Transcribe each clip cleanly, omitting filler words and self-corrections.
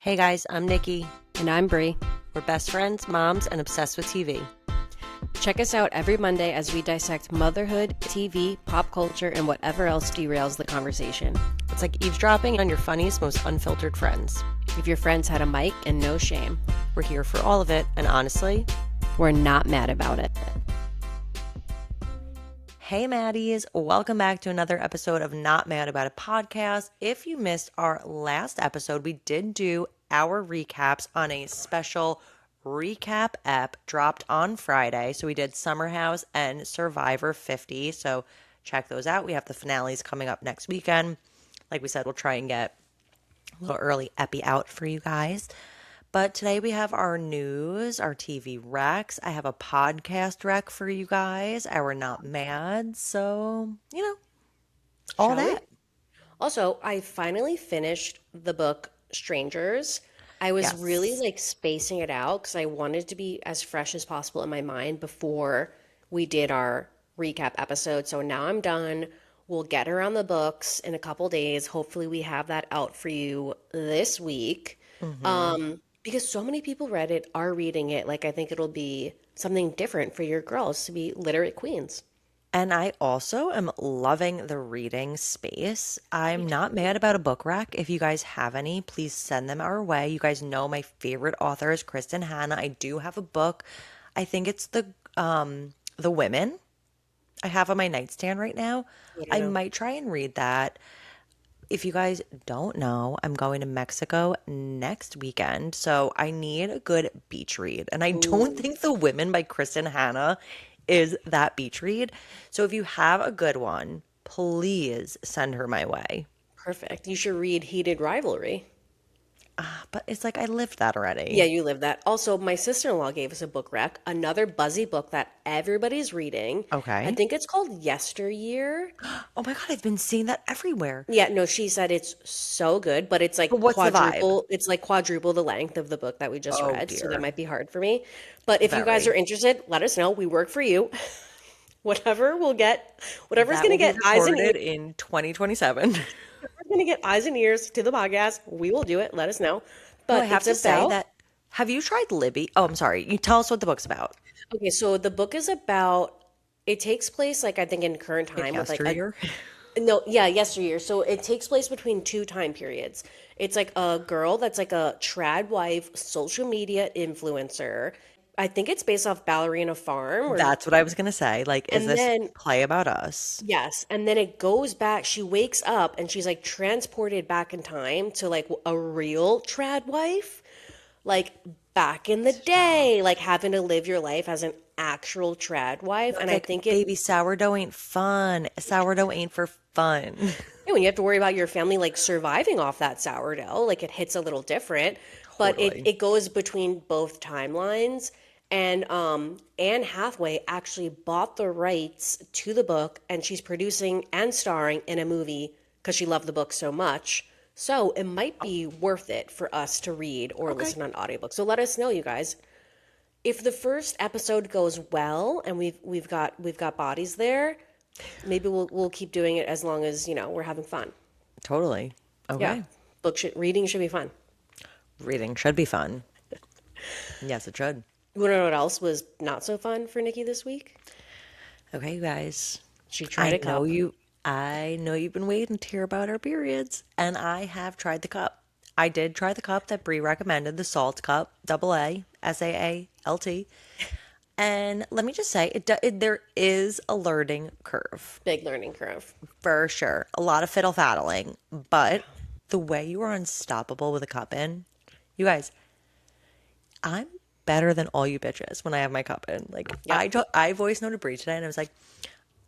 Hey guys, I'm Nikki. And I'm Bree. We're best friends, moms, and obsessed with TV. Check us out every Monday as we dissect motherhood, TV, pop culture, and whatever else derails the conversation. It's like eavesdropping on your funniest, most unfiltered friends. If your friends had a mic and no shame, We're here for all of it, and honestly, we're not mad about it. hey Maddies, welcome back to another episode of Not Mad About It podcast. If you missed our last episode, we did do our recaps on a special recap ep dropped on Friday. So we did Summer House and Survivor 50. So check those out. We have the finales coming up next weekend. Like we said, we'll try and get a little early epi out for you guys. But today we have our news, our TV recs. I have a podcast rec for you guys. We're not mad. So, all Shall we? that. Also, I finally finished the book Strangers. I was Yes. really spacing it out because I wanted to be as fresh as possible in my mind before we did our recap episode. So now I'm done. We'll get around the books in a couple days. Hopefully, we have that out for you this week. Because so many people read it, are reading it. I think it'll be something different for your girls to be literate queens. And I also am loving the reading space. I'm not mad about a book rack. If you guys have any, please send them our way. You guys know my favorite author is Kristen Hanna. I do have a book. I think it's the Women I have on my nightstand right now. I might try and read that. If you guys don't know, I'm going to Mexico next weekend, so I need a good beach read. And I don't think The Women by Kristen Hanna is that beach read. So if you have a good one, please send her my way. Perfect. You should read Heated Rivalry. But it's like I lived that Yeah, already. you live that. Also, my sister-in-law gave us a book rec, another buzzy book that everybody's reading. I Okay. think it's called Yesteryear. Oh my God, I've been seeing that everywhere. Yeah, no, she said it's so good, but it's But what's the vibe? quadruple the length of the book that we just Oh read, so that dear. might be hard for me. But if you guys are Very. interested, let us know. We work for you. Whatever we'll get, whatever's That gonna will be get eyes and ears, recorded in 2027. whatever's gonna get eyes and ears to the podcast, we will do it. Let us know. No, I But have it's to say about that. Have you tried Libby? Oh, I'm sorry. You tell us what the book's about. Okay, so the book is about, it takes place I think in current In time with a yesteryear. no, yeah, yesteryear. So it takes place between two time periods. It's like a girl that's like a trad wife, social media influencer. I think it's based off Ballerina Farm or That's what I was gonna say. Like, is and this then play about us? yes, and then it goes back, she wakes up and she's like transported back in time to like a real trad wife, like back in the Stop. day, like having to live your life as an actual trad wife. And I Like, think it baby, sourdough ain't fun. Sourdough ain't for fun. Yeah, when you have to worry about your family surviving off that sourdough, it hits a little different, but it Totally. it goes between both timelines. And Anne Hathaway actually bought the rights to the book, and she's producing and starring in a movie because she loved the book so much. So it might be worth it for us to read or Okay. listen on audiobook. So let us know, you guys. If the first episode goes well and we've got bodies there, maybe we'll keep doing it as long as, we're having fun. Totally. Yeah. Okay. Reading should be fun. Reading should be fun. Yes, it should. You want to know what else was not so fun for Nikki this week? Okay, you guys. She tried I a know cup. you. I know you've been waiting to hear about our periods, and I have tried the cup. I did try the cup that Brie recommended, the Salt Cup, double A, SAALT. And let me just say, there is a learning curve Big learning curve. for sure. A lot of fiddle faddling, but the way you are unstoppable with a cup in, you guys, I'm better than all you bitches when I have my cup in. Like Yep. I voice noted Brie today, and I was like,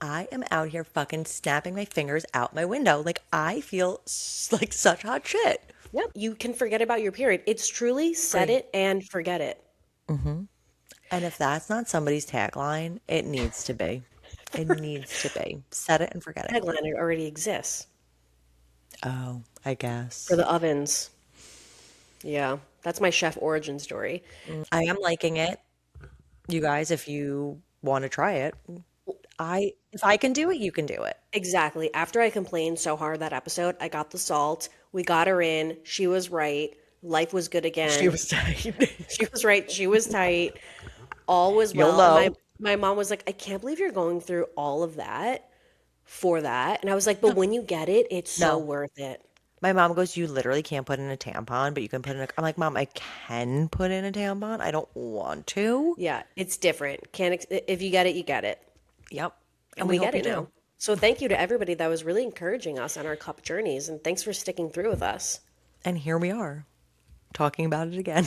I am out here fucking snapping my fingers out my window. Like I feel like such hot shit. Yep. You can forget about your period. It's truly set Brie. it and forget it. And if that's not somebody's tagline, it needs to be. It needs to be. Set it and forget it. Tagline, it already exists Oh, I for guess. the ovens. Yeah. That's my chef origin story. I am liking it. You guys, if you want to try it, if I can do it, you can do it. Exactly. After I complained so hard that episode, I got the salt. We got her in. She was right. Life was good She again. was tight. She was right. She was tight. All was well. And YOLO. my mom was like, I can't believe you're going through all of that for that. And I was like, but No, when you get it, it's so no. worth it. My mom goes, you literally can't put in a tampon, but you can put in a. I'm like, Mom, I can put in a tampon. I don't want to. Yeah, it's different. If you get it, you get it. Yep. And And we we hope get you it do. now. So thank you to everybody that was really encouraging us on our cup journeys. And thanks for sticking through with us. And here we are talking about it again.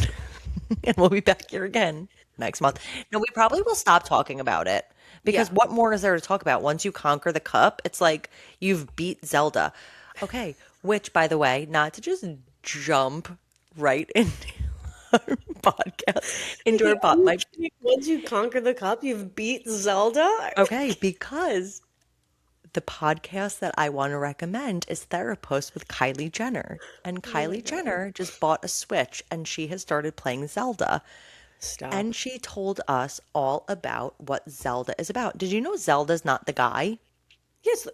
And we'll be back here again next month. No, we probably will stop talking about it because Yeah. what more is there to talk about? Once you conquer the cup, it's like you've beat Zelda. Okay, which, by the way, not to just jump right into our podcast, into our Wait, are pod, you my kidding? Once you conquer the cup, you've beat Zelda? okay, because the podcast that I want to recommend is Therapist with Kylie Jenner. And Oh my Kylie God. Jenner just bought a Switch and she has started playing Zelda. Stop. And she told us all about what Zelda is about. Did you know Zelda's not the guy? Yes,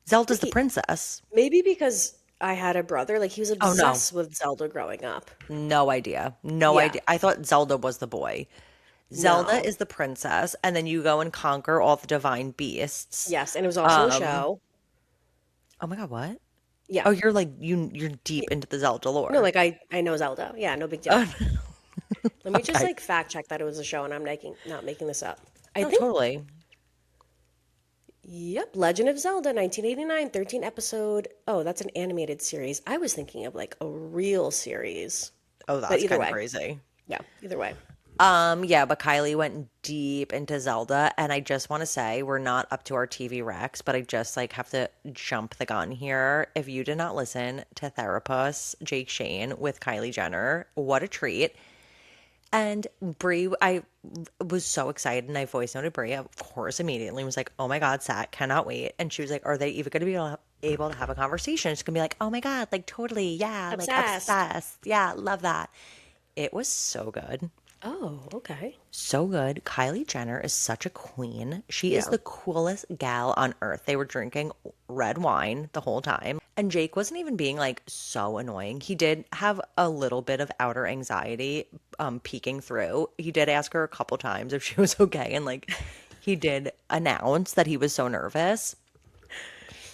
Zelda's the Nikki, princess. maybe because I had a brother, like he was Oh no, obsessed with Zelda growing up. no idea. No Yeah. idea. I thought Zelda was the boy. Zelda No. is the princess, and then you go and conquer all the divine beasts. Yes, and it was also a Um, show. oh my God, what? Yeah. Oh, you're like you're deep into the Zelda No, lore. like I know Zelda. Yeah, no big deal. Oh, Let me just okay. like fact check that it was a show and I'm making not making this up. I No, think totally. yep, Legend of Zelda 1989, 13 episode. Oh, that's an animated series. I was thinking of like a real series. Oh, But that's either kind of way. crazy. Yeah, either way. Yeah, but Kylie went deep into Zelda, and I just want to say we're not up to our TV Rex, but I just like have to jump the gun here. If you did not listen to Therapist Jake Shane with Kylie Jenner, what a treat. And Brie, I was so excited, and I voice noted Brie, of course, immediately. Was like, "Oh my God, Sat, cannot wait!" And she was like, "Are they even going to be able to have a conversation?" She's gonna be like, "Oh my God, like totally, yeah, like Obsessed. obsessed, yeah, love that." It was so good. Oh, okay. So good. Kylie Jenner is such a queen. She is Yeah. the coolest gal on earth. They were drinking red wine the whole time. And Jake wasn't even being like so annoying. He did have a little bit of outer anxiety peeking through. He did ask her a couple times if she was okay. And like he did announce that he was so nervous.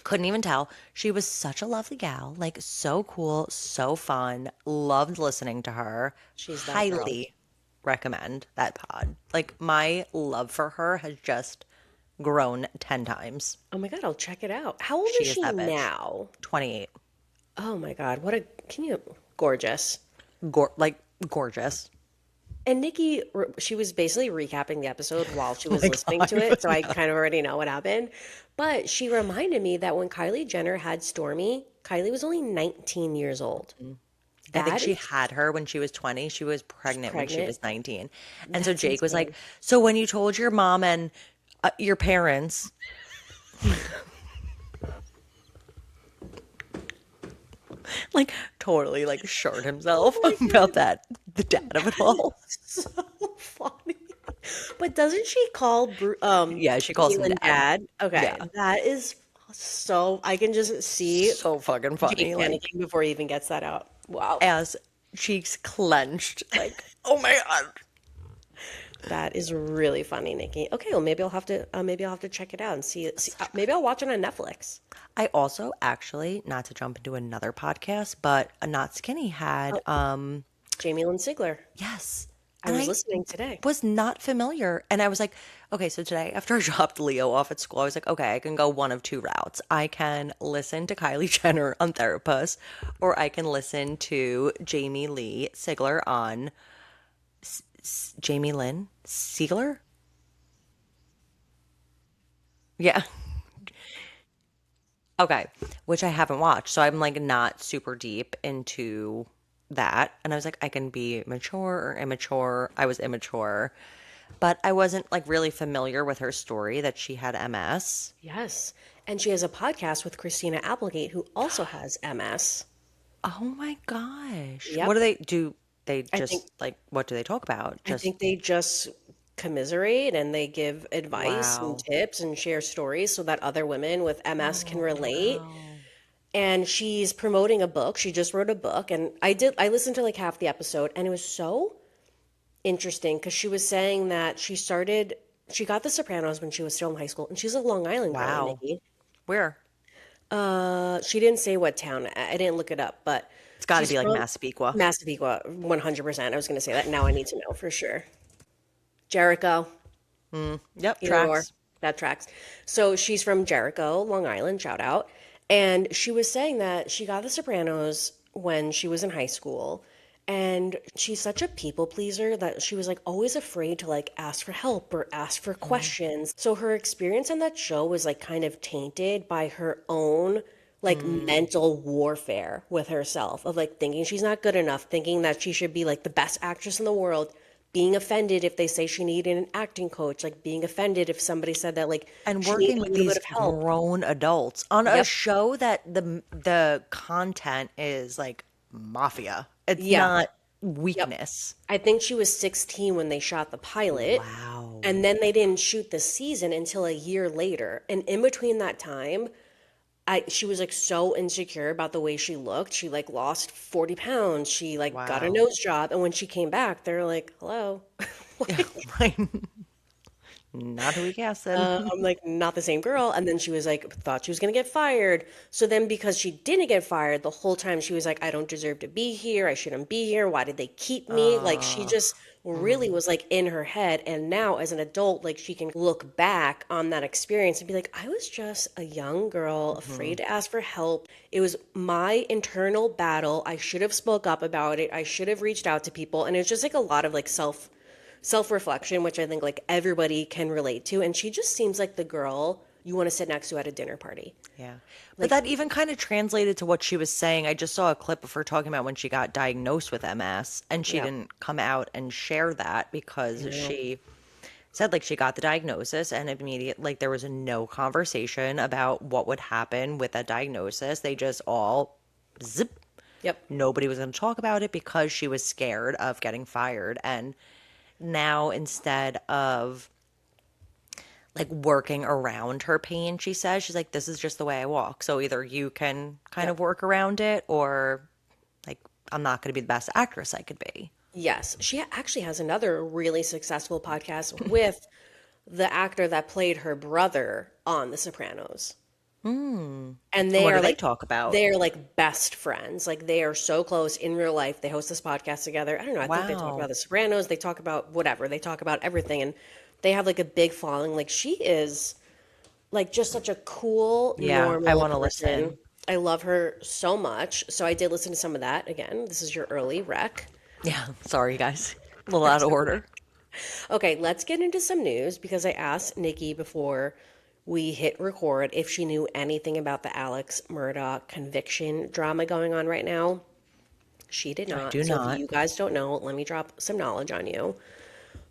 Couldn't even tell. She was such a lovely gal, like so cool, so fun. Loved listening to her. She's that girl. Highly recommend that pod. Like my love for her has just grown 10 times. Oh my God, I'll check it out. How old is She is she that bitch. now? 28. Oh my God, what a can you gorgeous. Like gorgeous. And Nikki, she was basically recapping the episode while she Oh was my listening God. to it, so I kind of already know what happened. But she reminded me that when Kylie Jenner had Stormy, Kylie was only 19 years old. I think That she is had her when she was 20. She was pregnant when she pregnant. was 19. And so That's Jake was like, insane. "So when you told your mom and your parents," like totally like short himself Oh my about God, that, the dad of it all. so funny. But doesn't she call Yeah, she calls him Leland dad. dad? Okay, Yeah. that is so I can just see So fucking Jake funny. Like panicking before he even gets that out. Wow. as cheeks clenched, like, oh my God. That is really funny, Nikki. Okay, well maybe I'll have to check it out and see it. Maybe I'll watch it on Netflix. I also actually, not to jump into another podcast, but a Not Skinny had Oh, Jamie Lynn Sigler. yes. I And was I listening today. was not familiar. And I was like, okay, so today after I dropped Leo off at school, I was like, okay, I can go one of two routes. I can listen to Kylie Jenner on Therapist, or I can listen to Jamie Lee Sigler on Jamie Lynn Sigler? Yeah. Okay, which I haven't watched. So I'm like not super deep into that. And I was like, I can be mature or immature. I was immature, but I wasn't like really familiar with her story that she had MS. Yes. And she has a podcast with Christina Applegate, who also has MS. Oh my gosh. What Yep. do they do? They I think just like, what do they talk about? I Just think they just commiserate and they give advice and wow. tips and share stories so that other women with MS can Oh, relate. wow. and she's promoting a book. She just wrote a book, and I listened to like half the episode, and it was so interesting because she was saying that she got The Sopranos when she was still in high school, and she's a Long Island girly, Wow. Nikki. Where? She didn't say what town. I didn't look it up, but It's got to she's be like from Massapequa. Massapequa, 100%. I was going to say that. Now I need to know for sure. Jericho, Yep, either or. tracks. That tracks. So she's from Jericho, Long Island, shout out. And she was saying that she got The Sopranos when she was in high school. And she's such a people pleaser that she was like always afraid to like ask for help or ask for Mm, questions. So her experience on that show was like kind of tainted by her own like mm. mental warfare with herself of like thinking she's not good enough, thinking that she should be like the best actress in the world, being offended if they say she needed an acting coach, like being offended if somebody said that like And she needed working a with little bit these of help. grown adults on a Yep. show that the content is like mafia. It's Yeah. not Yep. weakness. I think she was 16 when they shot the pilot, Wow. and then they didn't shoot the season until a year later. And in between that time, I she was like so insecure about the way she looked. She like lost 40 pounds. She like got a Wow. nose job, and when she came back, they're like, "Hello." Yeah, right. Not who we cast then. I'm like, not the same girl. And then she was like, thought she was gonna get fired. So then because she didn't get fired, the whole time she was like, I don't deserve to be here. I shouldn't be here. Why did they keep me? Like she Uh, just really mm, was like in her head. And now as an adult, like she can look back on that experience and be like, I was just a young girl mhm. afraid to ask for help. It was my internal battle. I should have spoke up about it. I should have reached out to people. And it's just like a lot of like self-reflection, which I think like everybody can relate to. And she just seems like the girl you want to sit next to at a dinner party. Yeah. But Like, that even kind of translated to what she was saying. I just saw a clip of her talking about when she got diagnosed with MS, and she yeah, didn't come out and share that I because know. she said like she got the diagnosis and immediate like there was no conversation about what would happen with that diagnosis. They just all zip. Yep. Nobody was going to talk about it because she was scared of getting fired. And now instead of like working around her pain, she says, she's like, this is just the way I walk. So either you can kind Yep. of work around it or like I'm not going to be the best actress I could be. Yes. She actually has another really successful podcast with the actor that played her brother on The Sopranos. Hmm. And What do they talk about? they are like best friends. Like they are so close in real life. They host this podcast together. I don't know. I think they talk about Wow. The Sopranos. They talk about whatever. They talk about everything, and they have like a big following. Like she is like just such a cool, Yeah, I normal want to person. listen. I love her so much. So I did listen to some of that. Again, this is your early rec. Yeah, sorry guys. A little out of order. Okay, let's get into some news because I asked Nikki before we hit record if she knew anything about the Alex Murdoch conviction drama going on right now. She did I not. do So if not. you guys don't know, let me drop some knowledge on you.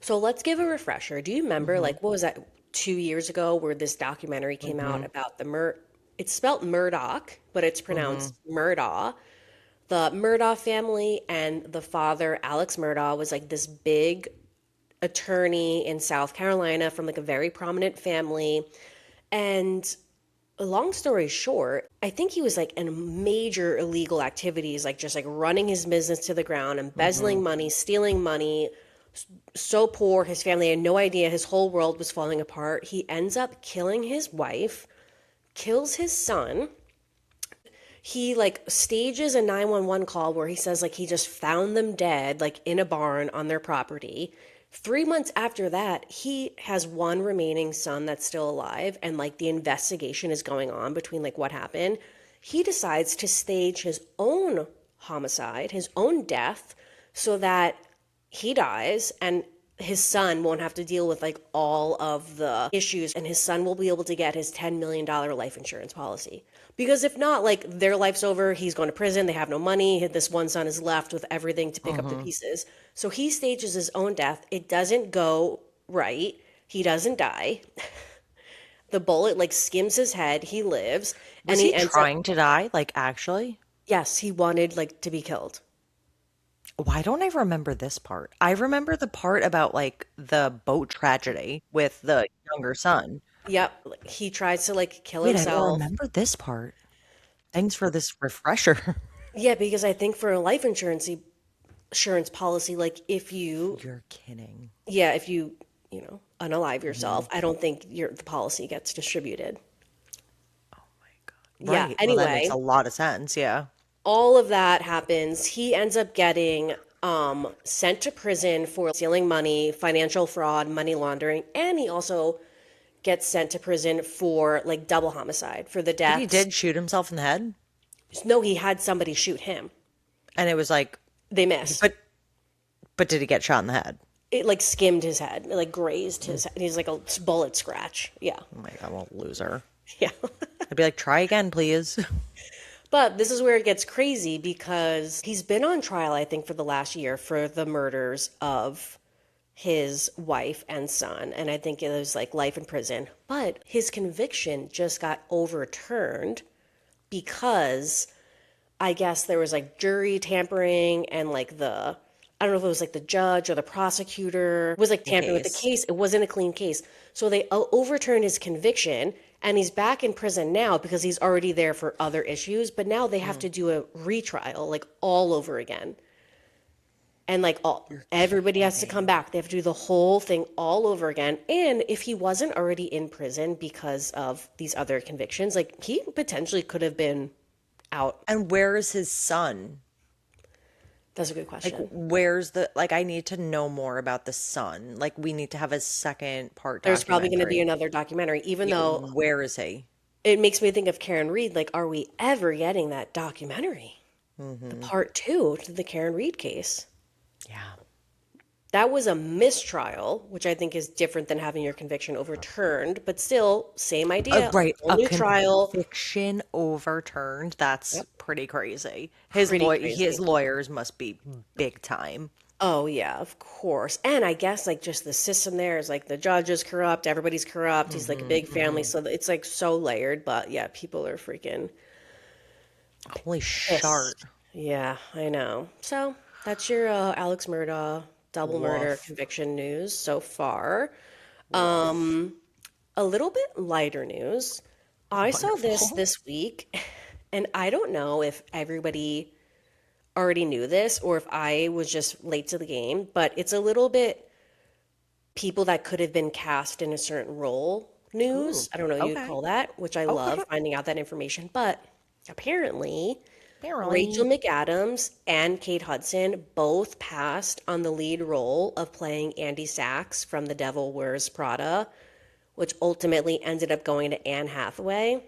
So let's give a refresher. Do you remember, Hmm. like, what was that, 2 years ago, where this documentary came out Hmm. about it's spelled Murdoch, but it's Hmm. pronounced Murdaugh. The Murdaugh family and the father, Alex Murdaugh, was like this big attorney in South Carolina from like a very prominent family. And long story short, I think he was like in major illegal activities, like just like running his business to the ground, Hmm. embezzling money, stealing money, so poor. His family had no idea. His whole world was falling apart. He ends up killing his wife, kills his son. He like stages a 911 call where he says like he just found them dead, like in a barn on their property. 3 months after that, he has one remaining son that's still alive, and like the investigation is going on between like what happened. He decides to stage his own homicide, his own death, so that he dies and his son won't have to deal with like all of the issues, and his son will be able to get his $10 million life insurance policy. Because if not, like their life's over, he's going to prison, they have no money, this one son is left with everything to pick up the Hmm. pieces. So he stages his own death. It doesn't go right. He doesn't die. The bullet like skims his head, he lives, and Was he he ends up, trying to die? Like, actually? yes, he wanted like to be killed. Why don't I remember this part? I remember the part about like the boat tragedy with the younger son. Yep, he tries to like kill Wait, I don't himself. remember this part. Thanks for this refresher. Yeah, because I think for a life insurance policy, like if you, You're kidding. yeah, if you, unalive Mhm. yourself, I don't think the policy gets distributed. Yeah, Right. Well, that makes anyway, a lot of sense. Yeah. all of that happens. He ends up getting sent to prison for stealing money, financial fraud, money laundering, and he also gets sent to prison for like double homicide for the But he deaths. did shoot himself in the head, No, he had somebody shoot him. and it was like, They missed. but did he get shot in the head? It like skimmed his head, it like grazed Mm. his head. He's like a bullet scratch. Yeah. Oh my God, I'm a loser. Yeah. I'd be like, try again, please. But this is where it gets crazy because he's been on trial, I think, for the last year for the murders of his wife and son. And I think it was like life in prison. But his conviction just got overturned because I guess there was like jury tampering and like I don't know if it was like the judge or the prosecutor was like In tampering with the case. case. It wasn't a clean case. So they overturned his conviction and he's back in prison now because he's already there for other issues. But now they have Mm. to do a retrial like all over again. And like You're everybody has to come kidding. back. They have to do the whole thing all over again. And if he wasn't already in prison because of these other convictions, like he potentially could have been out. And where is his son? That's a good Like, question. where's the, like, I need to know more about the son. Like, we need to have a second part There's probably going to be documentary. another documentary, even Yeah, though where is he? it makes me think of Karen Reed. Like, are we ever getting that documentary? The Hmm. part two to the Karen Reed case. Yeah. That was a mistrial, which I think is different than having your conviction overturned, but still, same idea. Right. Whole A new trial. conviction overturned. That's Yep. pretty crazy. Pretty His crazy. lawyers must be big time. Oh, yeah, of course. And I guess, like, just the system there is like the judge is corrupt, everybody's corrupt. He's like a Hmm. big family. Hmm. So it's like so layered. But yeah, people are freaking Holy shart. pissed. Yeah, I know. So that's your Alex Murdaugh double murder Woof. conviction news so far. Woof. A little bit lighter news. I saw Wonderful. this week, and I don't know if everybody already knew this or if I was just late to the game, but it's a little bit people that could have been cast in a certain role news. Ooh. I don't know, you'd Okay. call that, which I Okay. love finding out that information. But apparently, Rachel Apparently. McAdams and Kate Hudson both passed on the lead role of playing Andy Sachs from The Devil Wears Prada, which ultimately ended up going to Anne Hathaway.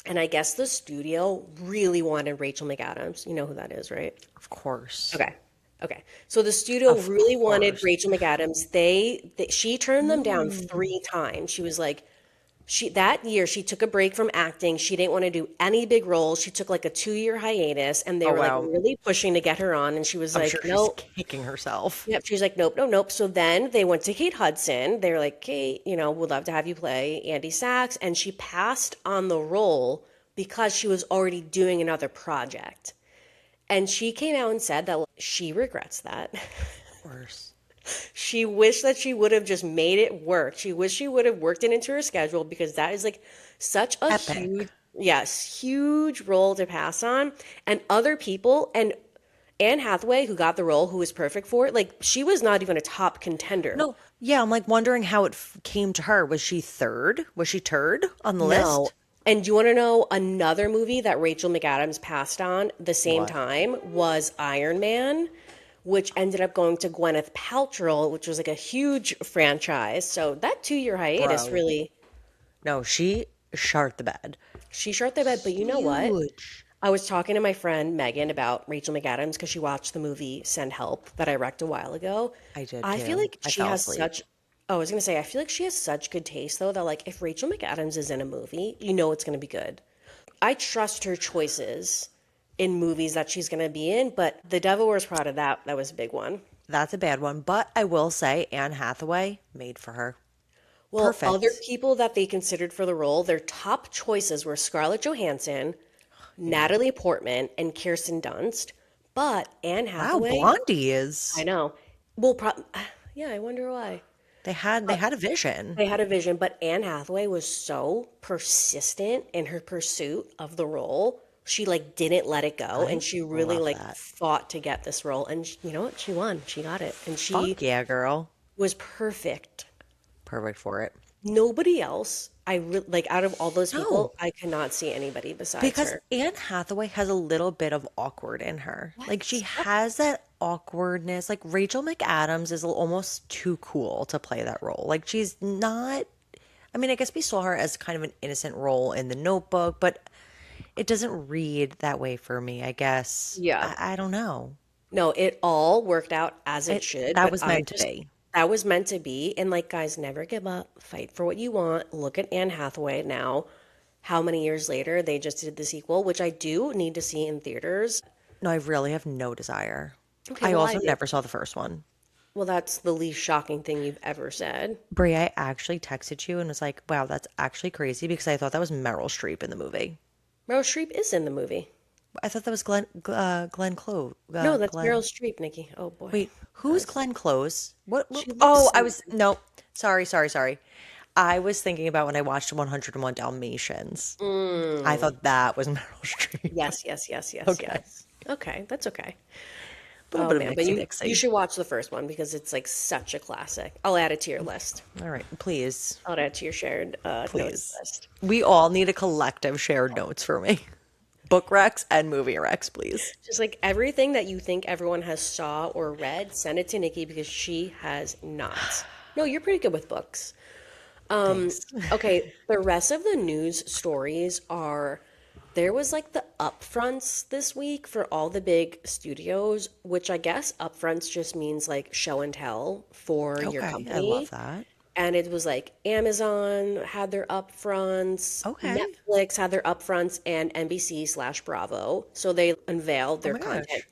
And I guess the studio really wanted Rachel McAdams. You know who that is, right? Of course. Okay. Okay. So the studio Of really wanted course. Rachel McAdams. She turned them down Mm. 3 times. She was like, that year she took a break from acting. She didn't want to do any big roles. She took like a 2 year hiatus and they Oh, were like wow. really pushing to get her on. And she was I'm like, sure she's no. kicking herself. Yep. She was like, nope, nope, nope. So then they went to Kate Hudson. They were like, Kate, we'd love to have you play Andy Sachs. And she passed on the role because she was already doing another project. And she came out and said that she regrets that. Of course. She wished that she would have just made it work. She wished she would have worked it into her schedule because that is like such a Epic. huge, yes, huge role to pass on. And other people, and Anne Hathaway, who got the role, who was perfect for it, like she was not even a top contender. No, yeah, I'm like wondering how it came to her. Was she third? Was she turd on the No. list? And do you want to know another movie that Rachel McAdams passed on the same What? time was Iron Man, which ended up going to Gwyneth Paltrow, which was like a huge franchise. So that 2 year hiatus Bro. really, No, she shart the bed. she shot the bed. But you know what? Huge. I was talking to my friend Megan about Rachel McAdams because she watched the movie Send Help that I wrecked a while ago. I did I feel too. like I she fell has asleep. such, oh, I was going to say, I feel like she has such good taste though that like if Rachel McAdams is in a movie, you know it's going to be good. I trust her choices in movies that she's going to be in, but The Devil Wears Prada, that was a big one. That's a bad one, but I will say Anne Hathaway made for her. Well, other Perfect. people that they considered for the role, their top choices were Scarlett Johansson, Yeah. Natalie Portman, and Kirsten Dunst. But Anne Wow, Hathaway, Blondie I is. know, well, yeah, I wonder why. They had a vision. They had a vision, but Anne Hathaway was so persistent in her pursuit of the role. She like didn't let it go, and I she really love like that. fought to get this role. And you know what? She won. She got it, and she Fuck yeah, girl. was perfect. Perfect for it. Nobody else. Like out of all those No, people, I cannot see anybody besides because her. Anne Hathaway has a little bit of awkward in her. Like she Yes. Yep. has that awkwardness. Like Rachel McAdams is almost too cool to play that role. Like she's not. I mean, I guess we saw her as kind of an innocent role in The Notebook, but it doesn't read that way for me, I guess. Yeah. I don't know. No, it all worked out as it It should, that but was meant to be. that was meant to be. And like, guys, never give up. Fight for what you want. Look at Anne Hathaway now. How many years later they just did the sequel, which I do need to see in theaters. No, I really have no desire. Okay, I well, I also do. never saw the first one. Well, that's the least shocking thing you've ever said. Brie, I actually texted you and was like, wow, that's actually crazy because I thought that was Meryl Streep in the movie. Meryl Streep is in the movie. I thought that was Glenn Close. No, that's Meryl Glenn. Streep, Nikki. Oh boy, Wait, who's guys. Glenn Close? What? She looks Oh, I so. was no. Sorry. I was thinking about when I watched 101 Dalmatians. I Mm. thought that was Meryl Streep. Okay, Yes. Okay, that's okay. a little Oh bit of man, but mixy you dixie. should watch the first one because it's like such a classic. I'll add it to your list. All right, please, I'll add it to your shared notes please. list. We all need a collective shared notes for me. Book recs and movie recs, please. Just like everything that you think everyone has saw or read, send it to Nikki because she has not. No, you're pretty good with books. Thanks. Okay, the rest of the news stories are there was like the upfronts this week for all the big studios, which I guess upfronts just means like show and tell for your Okay, I love company. that. And it was like Amazon had their upfronts, Okay. Netflix had their upfronts, and NBC/Bravo. So they unveiled Oh their my content. gosh.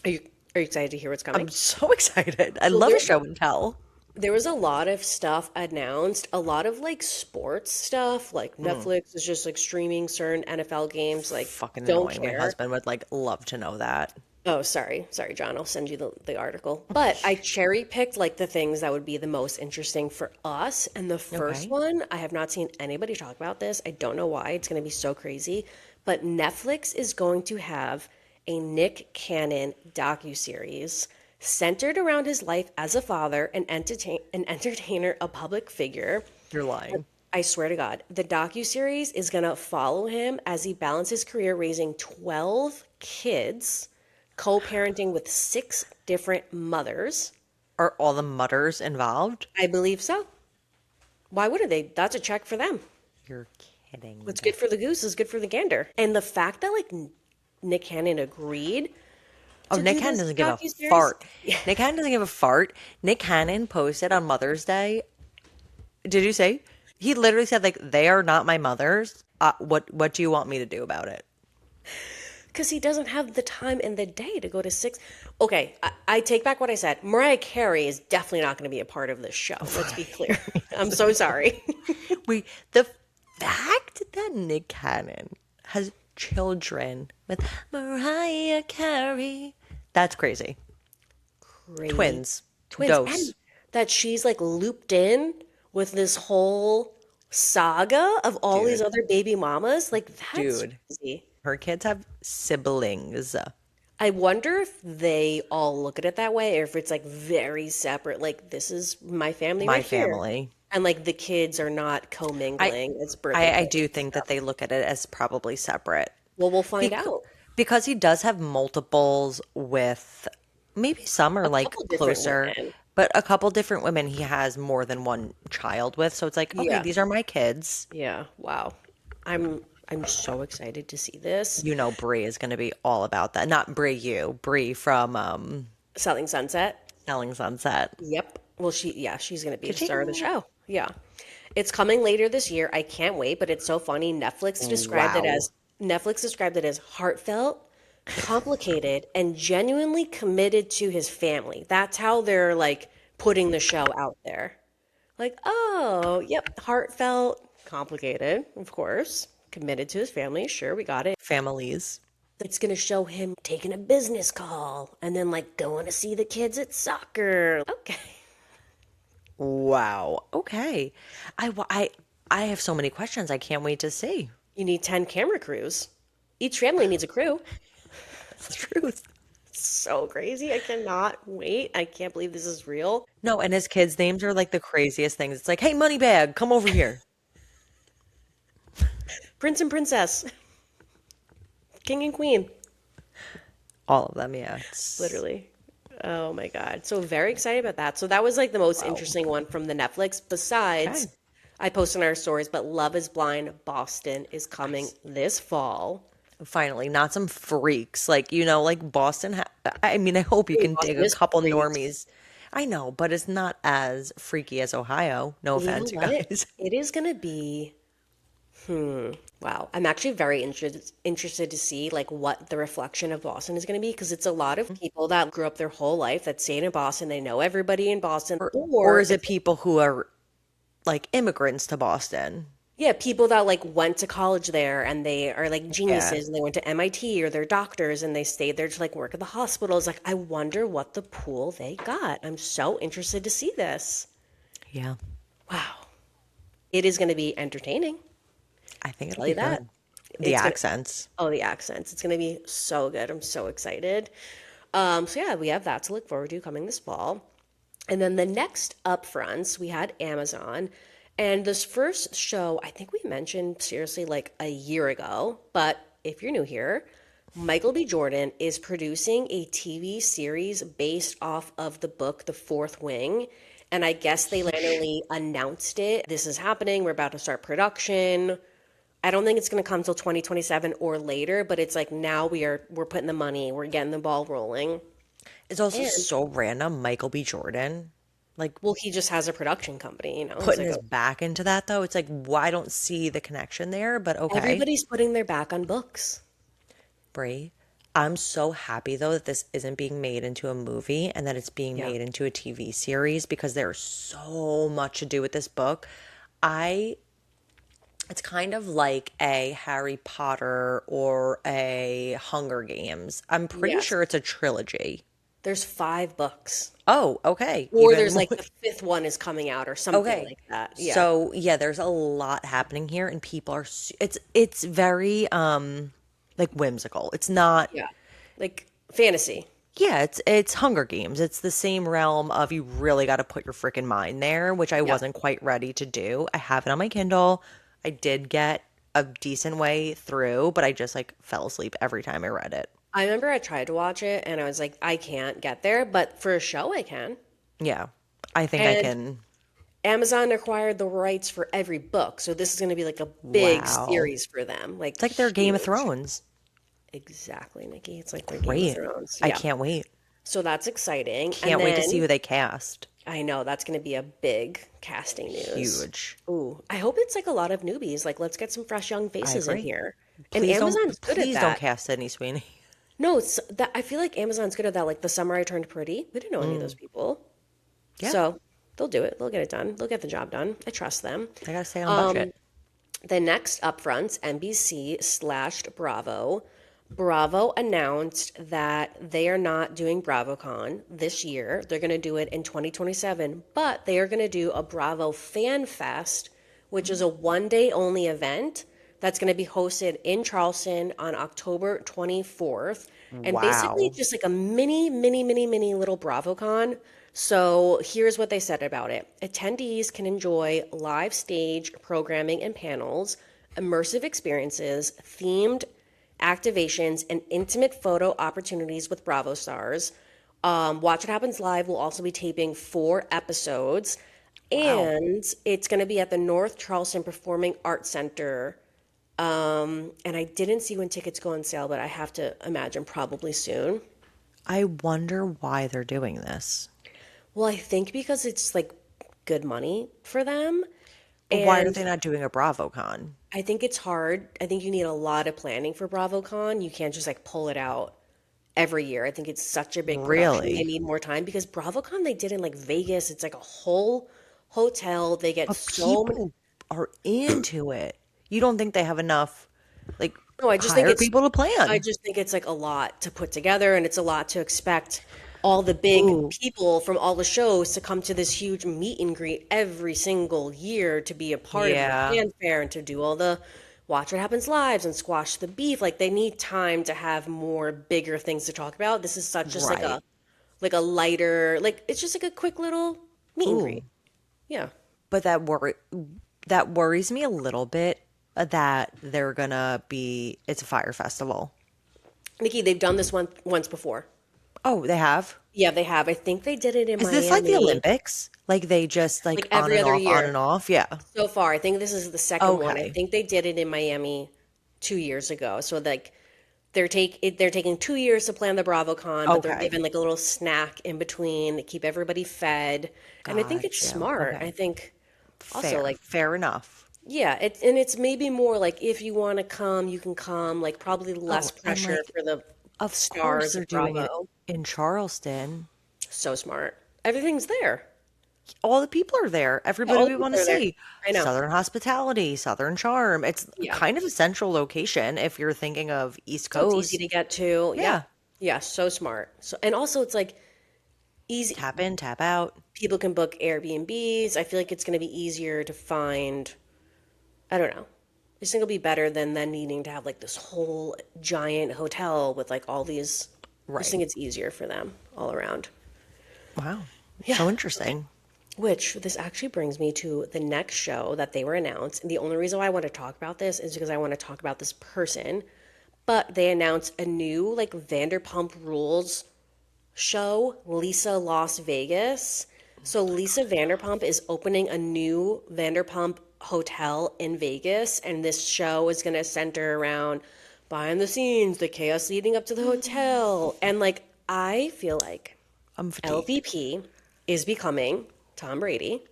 Are you excited to hear what's I'm coming? so excited. I So love a show and tell. there was a lot of stuff announced, a lot of like sports stuff, like Mm, Netflix is just like streaming certain NFL games, like fucking don't annoying. My care. husband would like love to know that. Oh, sorry, John. I'll send you the article. But I cherry picked like the things that would be the most interesting for us. And the first Okay. one, I have not seen anybody talk about this. I don't know why. It's going to be so crazy. But Netflix is going to have a Nick Cannon docuseries centered around his life as a father, an entertainer, a public figure. You're lying. I swear to God, the docuseries is going to follow him as he balances career raising 12 kids, co-parenting with six different mothers. Are all the mutters involved? I believe so. Why wouldn't they? That's a check for them. You're kidding. What's good for the goose is good for the gander. And the fact that like Nick Cannon agreed Oh, to Nick do Cannon this doesn't give a docuseries. fart. Nick Cannon doesn't give a fart. Nick Cannon posted on Mother's Day. Did you say? He literally said like they are not my mothers. What do you want me to do about it? Because he doesn't have the time in the day to go to six. Okay, I take back what I said. Mariah Carey is definitely not going to be a part of this show. Let's be clear. I'm so sorry. Wait, the fact that Nick Cannon has children with Mariah Carey. That's crazy. Crazy. Twins. Twins. And Dose. that she's like looped in with this whole saga of all these Dude. other baby mamas. Like, that's Dude. crazy. Her kids have siblings. I wonder if they all look at it that way or if it's like very separate. Like, this is my family My right here. family. And like the kids are not I commingling as birthday I parties do and think that stuff. they look at it as probably separate. Well, we'll find Bec- out. because he does have multiples with maybe some are A like couple different closer, women. but a couple different women he has more than one child with. So it's like, okay, Yeah. these are my kids. Yeah. Wow. I'm so excited to see this. You know, Brie is going to be all about that. Not Brie, Brie from Selling Sunset. Selling Sunset. Yep. Well, she's going to be the star of the Ka-ching. show. Yeah. It's coming later this year. I can't wait, but it's so funny. Wow. Netflix described it as heartfelt, complicated, and genuinely committed to his family. That's how they're like putting the show out there. Like, oh, yep, heartfelt, complicated, of course, committed to his family. Sure, we got it. Families. It's going to show him taking a business call and then like going to see the kids at soccer. Okay. Wow. Okay. I, wa- I have so many questions. I can't wait to see. You need 10 camera crews. Each family needs a crew. That's the truth. So crazy. I cannot wait. I can't believe this is real. No, and his kids' names are like the craziest things. It's like, hey, Moneybag, come over here. Prince and Princess, King and Queen, All of them, yeah. It's literally. Oh my God. So very excited about that. So that was like the most wow. interesting one from the Netflix. Okay. Besides, I posted on our stories, but Love is Blind Boston is I coming this fall. finally, not some freaks. Like, like Boston. I mean, I hope you Dude, can dig Boston a is couple freaks. normies. I know, but it's not as freaky as Ohio. No You know offense, you what? guys. It is gonna be, wow. I'm actually very interested to see like what the reflection of Boston is gonna be because it's a lot of people that grew up their whole life that stayed in Boston. They know everybody in Boston, Or or is it it's people who are like immigrants to Boston? yeah, people that like went to college there and they are like Yeah. geniuses and they went to MIT or they're doctors and they stayed there to like work at the hospitals. Like, I wonder what the pool they got. I'm so interested to see this. Yeah. Wow. It is going to be entertaining. I think it'll Tell be you that. good. The It's going to, accents. oh, the accents. It's going to be so good. I'm so excited. So yeah, we have that to look forward to coming this fall. And then the next upfronts, we had Amazon. And this first show, I think we mentioned seriously like a year ago. But if you're new here, Michael B. Jordan is producing a TV series based off of the book The Fourth Wing. And I guess they randomly announced it. This is happening. We're about to start production. I don't think it's going to come till 2027 or later, but it's like now we're putting the money, we're getting the ball rolling. It's also And so random, Michael B. Jordan. Like well, he just has a production company, He's putting like, his back into that though. It's like, well, I don't see the connection there, but okay. everybody's putting their back on books. Brie. I'm so happy though that this isn't being made into a movie and that it's being Yeah. made into a TV series because there's so much to do with this book. I It's kind of like a Harry Potter or a Hunger Games. I'm pretty Yes. sure it's a trilogy. There's 5 books. Oh, okay. Or Even there's more. like the fifth one is coming out or something Okay. like that. Yeah. So, yeah, there's a lot happening here and people are it's very like whimsical. It's not. Yeah. Like fantasy. Yeah, it's Hunger Games. It's the same realm of you really got to put your freaking mind there, which I Yeah. wasn't quite ready to do. I have it on my Kindle. I did get a decent way through, but I just like fell asleep every time I read it. I remember I tried to watch it and I was like, I can't get there, but for a show I can. Yeah. I think I And can. Amazon acquired the rights for every book. So this is going to be like a big Wow. series for them, like It's like their Game of huge. Thrones. Exactly, Nikki. It's like their Game of Great. Thrones. I Yeah. can't wait. So that's exciting. And Can't wait to see then who they cast. I know that's going to be a big casting news. Huge. Ooh, I hope it's like a lot of newbies. Like, let's get some fresh young I faces in agree. here. And Amazon's good at Please don't that. cast Sydney Sweeney. No, it's that I feel like Amazon's good at that. Like the summer I turned pretty. We didn't know any of those people. Yeah, So they'll do it. They'll get it done. They'll get the job done. I trust them. they gotta stay on budget. The next upfronts, NBC/Bravo. Bravo announced that they are not doing BravoCon this year. They're going to do it in 2027, but they are going to do a Bravo Fan Fest, which is a 1 day only event that's going to be hosted in Charleston on October 24th. And basically, Wow. just like a mini little BravoCon. So here's what they said about it. Attendees can enjoy live stage programming and panels, immersive experiences, themed activations, and intimate photo opportunities with Bravo stars. Watch What Happens Live will also be taping 4 episodes, Wow. and it's going to be at the North Charleston Performing Arts Center. And I didn't see when tickets go on sale, but I have to imagine probably soon. I wonder why they're doing this. Well, I think because it's like good money for them. But why are And they not doing a BravoCon? I think it's hard. I think you need a lot of planning for BravoCon. You can't just like pull it out every year. I think it's such a big production. They Really? need more time because BravoCon they did in like Vegas. It's like a whole hotel. They get But so many. people are into it. You don't think they have enough, like, No, hired people to I plan? just think it's like a lot to put together and it's a lot to expect all the big Ooh, people from all the shows to come to this huge meet and greet every single year to be a part of the yeah. fanfare and to do all the Watch What Happens Lives and squash the beef. Like they need time to have more bigger things to talk about. This is such just Right. like a lighter, like it's just like a quick little meet and Ooh, greet. Yeah. but that worries me a little bit that they're gonna be it's a fire festival. Nikki, they've done this one once before. Oh, they have? Yeah, they have. I think they did it in Is this like the Miami Olympics? Like they just like like every other on year and off? Yeah. so far. I think this is the second one. I Okay. think they did it in Miami 2 years ago. So like they're taking 2 years to plan the BravoCon, but they're Okay. giving like a little snack in between to keep everybody fed. And I think it's Got you. smart. I Okay. think also Fair. like Fair enough. yeah, it's maybe more like if you want to come, you can come. Like probably less Oh, and pressure like for the of course stars they're of doing it Bravo. in Charleston. So smart. Everything's there. All the people are there. Yeah, Everybody all the we want people to are there. see. I know. Southern hospitality, Southern charm. It's Yeah. kind of a central location if you're thinking of East So it's easy Coast. to get to. Yep. Yeah. Yeah, so smart. So and also it's like easy Tap in, tap out. people can book Airbnbs. I feel like it's going to be easier to find, I don't know. I just think it'll be better than then needing to have like this whole giant hotel with like all these. I just Right. think it's easier for them all around. Wow. Yeah. So Okay. interesting. Which this actually brings me to the next show that they were announced. And the only reason why I want to talk about this is because I want to talk about this person. But they announced a new like Vanderpump Rules show, Lisa Las Vegas. So Lisa Vanderpump is opening a new Vanderpump hotel in Vegas, and this show is going to center around behind the scenes, the chaos leading up to the hotel. And like I feel like I'm fatigued. LVP is becoming Tom Brady.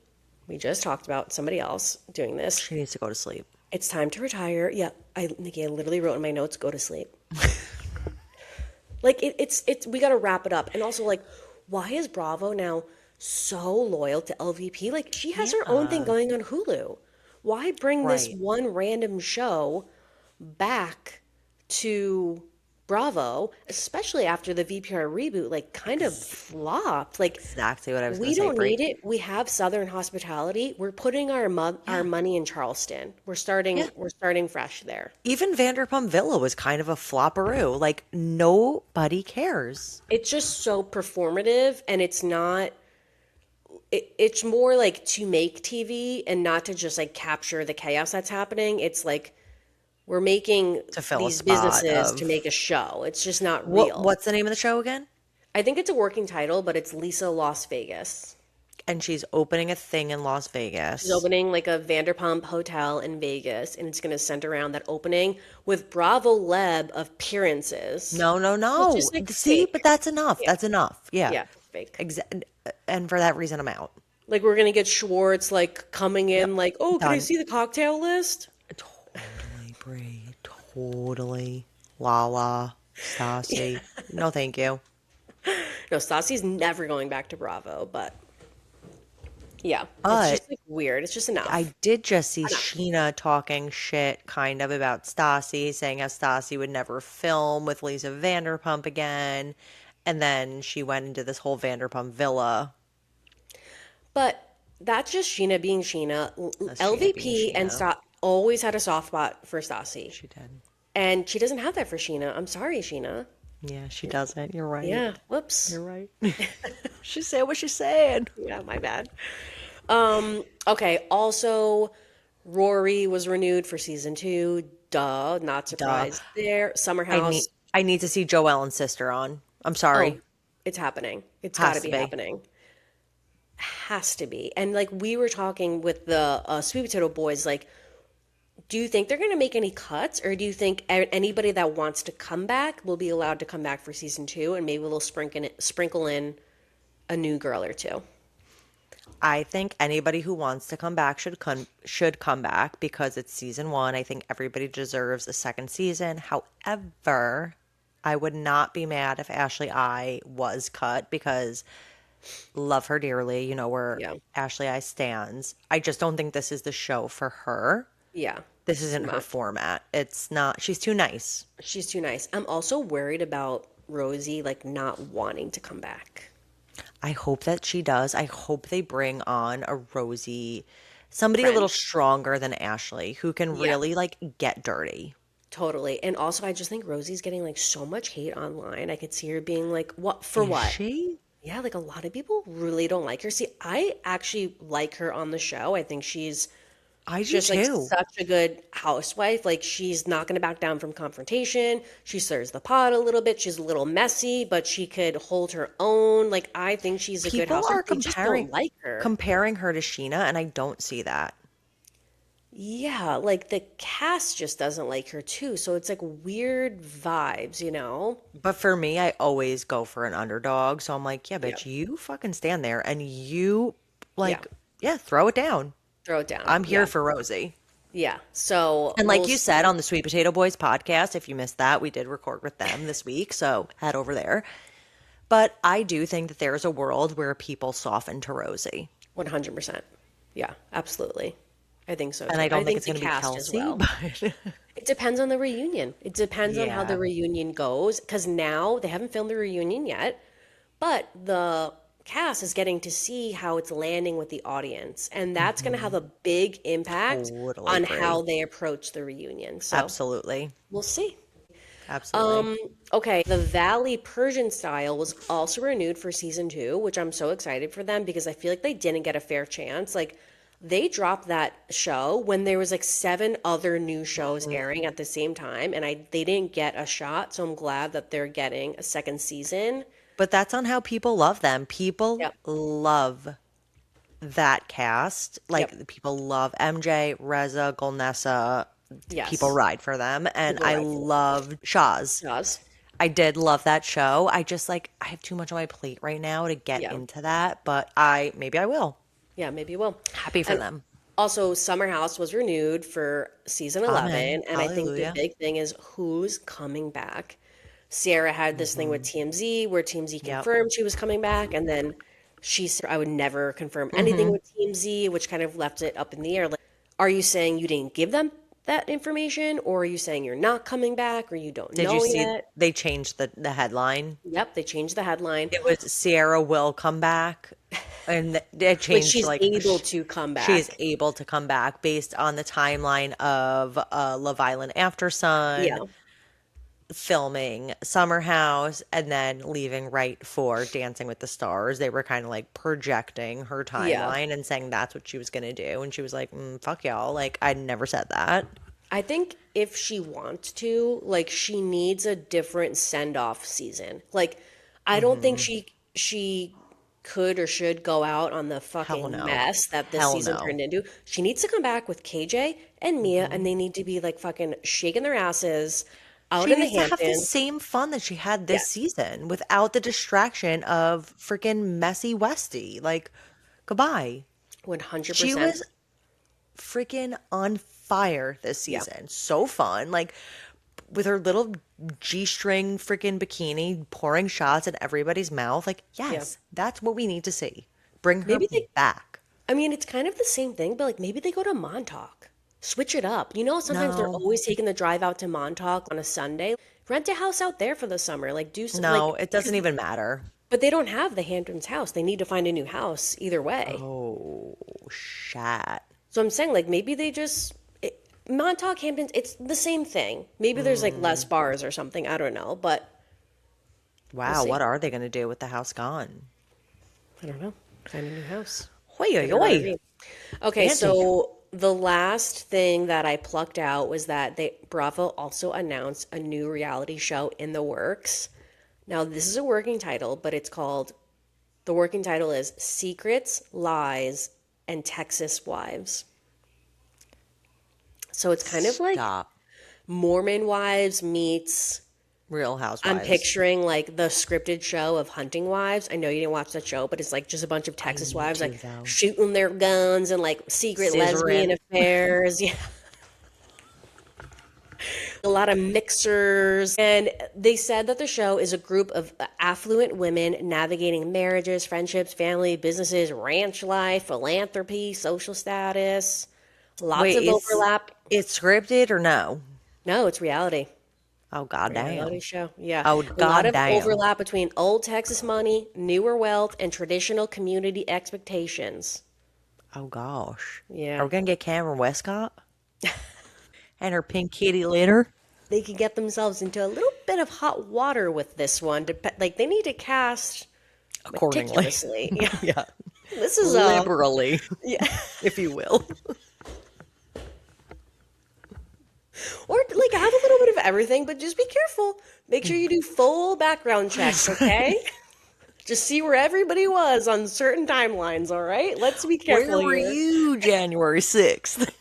We just talked about somebody else doing this. She needs to go to sleep. It's time to retire. Yeah, Nikki, I literally wrote in my notes, go to sleep. Like it's we got to wrap it up. And also like why is Bravo now so loyal to LVP? Like she has her own thing Yeah. going on Hulu. Why bring this Right. one random show back to Bravo, especially after the VPR reboot like kind of flopped. Like Exactly what I was going we to say, don't Brie. need it. We have Southern hospitality. We're putting our Yeah. money in Charleston. Yeah. We're starting fresh there. Even Vanderpump Villa was kind of a flopperoo. Like nobody cares. It's just so performative and it's not it's more like to make TV and not to just like capture the chaos that's happening. It's like we're making To fill a these spot businesses to of make a show. It's just not what real. what's the name of the show again? I think it's a working title, but it's Lisa Las Vegas. And she's opening a thing in Las She's Vegas. opening like a Vanderpump hotel in Vegas, and it's going to center around that opening with Bravo Leb appearances, No, no, which no. is like See, but fake. that's enough. Yeah, That's enough. Yeah. yeah, fake. And for that reason, I'm out. Like we're going to get Schwartz like coming Yep. in, like, oh, can I Done. see the cocktail list? Totally, Brie. Totally. Lala, Stassi. No, thank you. No, Stassi's never going back to Bravo, but yeah, it's But just like weird. It's just enough. I did just see Enough. Sheena talking shit kind of about Stassi, saying how Stassi would never film with Lisa Vanderpump again. And then she went into this whole Vanderpump Villa. But that's just Sheena being Sheena. That's Sheena being LVP and Sheena. Stassi always had a soft spot for Stassi. She did. And she doesn't have that for Sheena. I'm sorry, Sheena. Yeah, she doesn't. You're right. Yeah, whoops. You're right. She said what she said. Yeah, my bad. Okay, also Rory was renewed for season 2. Duh, not Duh. surprised there. Summer I need House. I need to see Joelle and sister on. I'm Oh, sorry. it's happening. It's got to Has to be be. happening. Has to be. And like we were talking with the Sweet Potato Boys, like, do you think they're going to make any cuts, or do you think anybody that wants to come back will be allowed to come back for season 2, and maybe we'll sprinkle in a new girl or two? I think anybody who wants to come back should come back because it's season 1. I think everybody deserves a second season. However, I would not be mad if Ashley I was cut because love her dearly, you know where Yeah, Ashley I stands. I just don't think this is the show for her. yeah, This it's too isn't her much. format. It's not. She's too nice. She's too nice. I'm also worried about Rosie like not wanting to come back. I hope that she does. I hope they bring on a Rosie Somebody a friend. little stronger than Ashley who can Yeah, really like get dirty. totally. And also, I just think Rosie's getting like so much hate online. I could see her being like, "What for Is what?" she? Yeah, like a lot of people really don't like her. See, I actually like her on the show. I think she's I do just like too. such a good housewife. Like she's not going to back down from confrontation. She stirs the pot a little bit. She's a little messy, but she could hold her own. Like I think she's a good People housewife. are They just don't like her. comparing her to Sheena, and I don't see that. Yeah, like the cast just doesn't like her too. So it's like weird vibes, you know? But for me, I always go for an underdog. So I'm like, yeah, Yeah. bitch, you fucking stand there and you Yeah. like, yeah, throw it down. Throw it down. I'm here Yeah. for Rosie. Yeah. So And like we'll you said see. on the Sweet Potato Boys podcast, if you missed that, we did record with them this week. So head over there. But I do think that there's a world where people soften to Rosie. 100%. Yeah, absolutely. I think so And too. I I don't think think it's the going to be cast as Kelsey, well. but It depends on the reunion. It depends on how the yeah. reunion goes because now they haven't filmed the reunion yet, but the cast is getting to see how it's landing with the audience, and that's going to have Hmm. a big impact Totally on agree. how they approach the reunion. So Absolutely. we'll see. Absolutely. Okay, the Valley Persian style was also renewed for season two, which I'm so excited for them because I feel like they didn't get a fair chance. Like they dropped that show when there was like seven other new shows Mhm. airing at the same time, and they didn't get a shot. So I'm glad that they're getting a second season. But that's on how people love them. People Yep. love that cast. Yep. Like the people love MJ, Reza, Golnessa. People Yes. ride for them. And People I ride for them. loved Shaw's. Does. I did love that show. I just like I have too much on my plate right now to get Yeah. into that, but I maybe I will. Yeah, maybe you will. Happy for And them. also, Summer House was renewed for season Amen. 11, and I think the Hallelujah. big thing is who's coming back. Sierra had this thing with Hmm. TMZ where TMZ Yep. confirmed she was coming back, and then she said, I would never confirm anything Hmm. with TMZ, which kind of left it up in the air. Like, are you saying you didn't give them that information, or are you saying you're not coming back, or you don't Did you know see yet? they changed the headline? Yep, they changed the headline. It was Sierra will come back, and it Like, changed to she's like able to come she is back. able to come back based on the timeline of Love Island After Sun, Yeah, filming Summer House, and then leaving right for Dancing with the Stars. They were kind of like projecting her yeah. timeline and saying that's what she was gonna do, and she was like, "Fuck y'all!" Like I never said that. I think if she wants to, like she needs a different send-off season. Like I don't think Hmm. she could or should go out on the Hell fucking no. mess that this Hell season no. turned into. She needs to come back with KJ and Mia and Hmm. they need to be like fucking shaking their asses out She in the needs to have the Hamptons. same fun that she had this Yes, season without the distraction of freaking messy Westy. Like, goodbye. She 100%. was freaking on fire this Yeah. season. So fun. Like, with her little G string freaking bikini pouring shots in everybody's mouth. Like, Yeah. yes, that's what we need to see. Bring her Maybe they back. I mean, it's kind of the same thing, but like maybe they go to Montauk. Switch it up. You know, sometimes they're No, always taking the drive out to Montauk on a Sunday. Rent a house out there for the summer. Like no, like it because doesn't even matter. but they don't have the Hamptons house. They need to find a new house either way. Oh, shat. So I'm saying like maybe they just Montauk Hamptons. It's the same thing. Maybe there's like less bars or something. I don't know, but we'll Wow, see. what are they going to do with the house gone? I don't know. Find a new house. Hoi, hoi, Get an hoi. RV. Okay, Fancy. so the last thing that I plucked out was that they Bravo also announced a new reality show in the works. Now, this is a working title, but the working title is Secrets, Lies, and Texas Wives. So it's kind of like Stop. Mormon Wives meets Real I'm Housewives. picturing like the scripted show of Hunting Wives. I know you didn't watch that show, but it's like just a bunch of I Texas need wives to like though. shooting their guns and like secret lesbian Scissoring. affairs. Yeah, a lot of mixers. And they said that the show is a group of affluent women navigating marriages, friendships, family, businesses, ranch life, philanthropy, social status. Lots Wait, of overlap. it's scripted or no? No, it's reality. Oh Reality goddamn. show. Yeah. Oh A lot of goddamn. overlap between old Texas money, newer wealth, and traditional community expectations. Oh gosh. Are Yeah. we gonna get Cameron Westcott and her pink kitty litter? They could get themselves into a little bit of hot water with this one. Like they need to cast Accordingly. meticulously. Yeah. Yeah. This is Liberally, yeah. if you will. Or like have a little bit of everything, but just be careful. Make sure you do full background checks, okay? Just see where everybody was on certain timelines, all right? Let's be Where careful were here. you January 6th?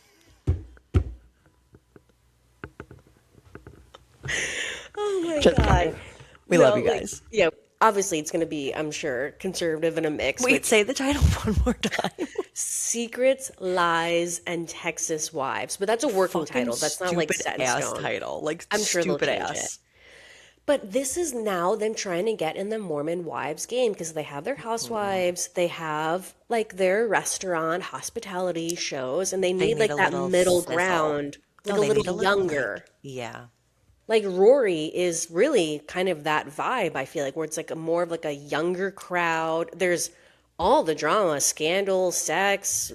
Oh my Just God. kidding. We love No, you like, guys. yeah, obviously it's going to be, I'm sure, conservative and a mix, Wait, but say the title one more time. Secrets, Lies, and Texas Wives. But that's a working Fucking title. That's not like stupid set in ass stone. title. Like, I'm sure they'll stupid change it. ass. But this is now them trying to get in the Mormon wives game because they have their Mm. housewives, they have like their restaurant hospitality shows, and they They need need like a that little middle sizzle. ground, like No, a they little need a little, younger. like, yeah. Like Rory is really kind of that vibe, I feel like, where it's like a more of like a younger crowd. There's all the drama, scandal, sex,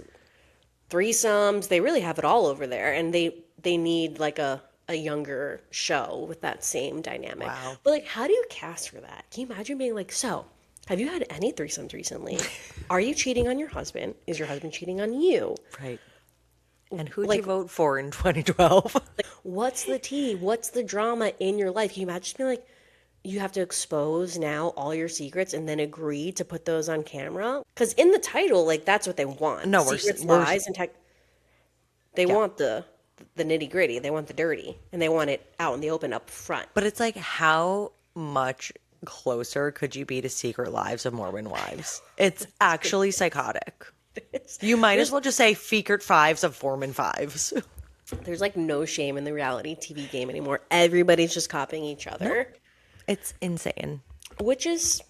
threesomes. They really have it all over there, and they need like a younger show with that same dynamic. Wow. But like, how do you cast for that? Can you imagine being like, so, have you had any threesomes recently? Are you cheating on your husband? Is your husband cheating on you? Right. And who'd you Like, vote for in 2012? what's the tea? What's the drama in your life? Can you imagine being like, you have to expose now all your secrets and then agree to put those on camera? Because in the title, like that's what they want: No, secrets, we're, lies, and tech. They yeah. want the nitty gritty. They want the dirty, and they want it out in the open up front. But it's like, how much closer could you be to Secret Lives of Mormon Wives? It's actually psychotic. You might as There's well just say Secret Fives of Mormon Fives. there's like no shame in the reality TV game anymore. Everybody's just copying each No, other, it's insane. which is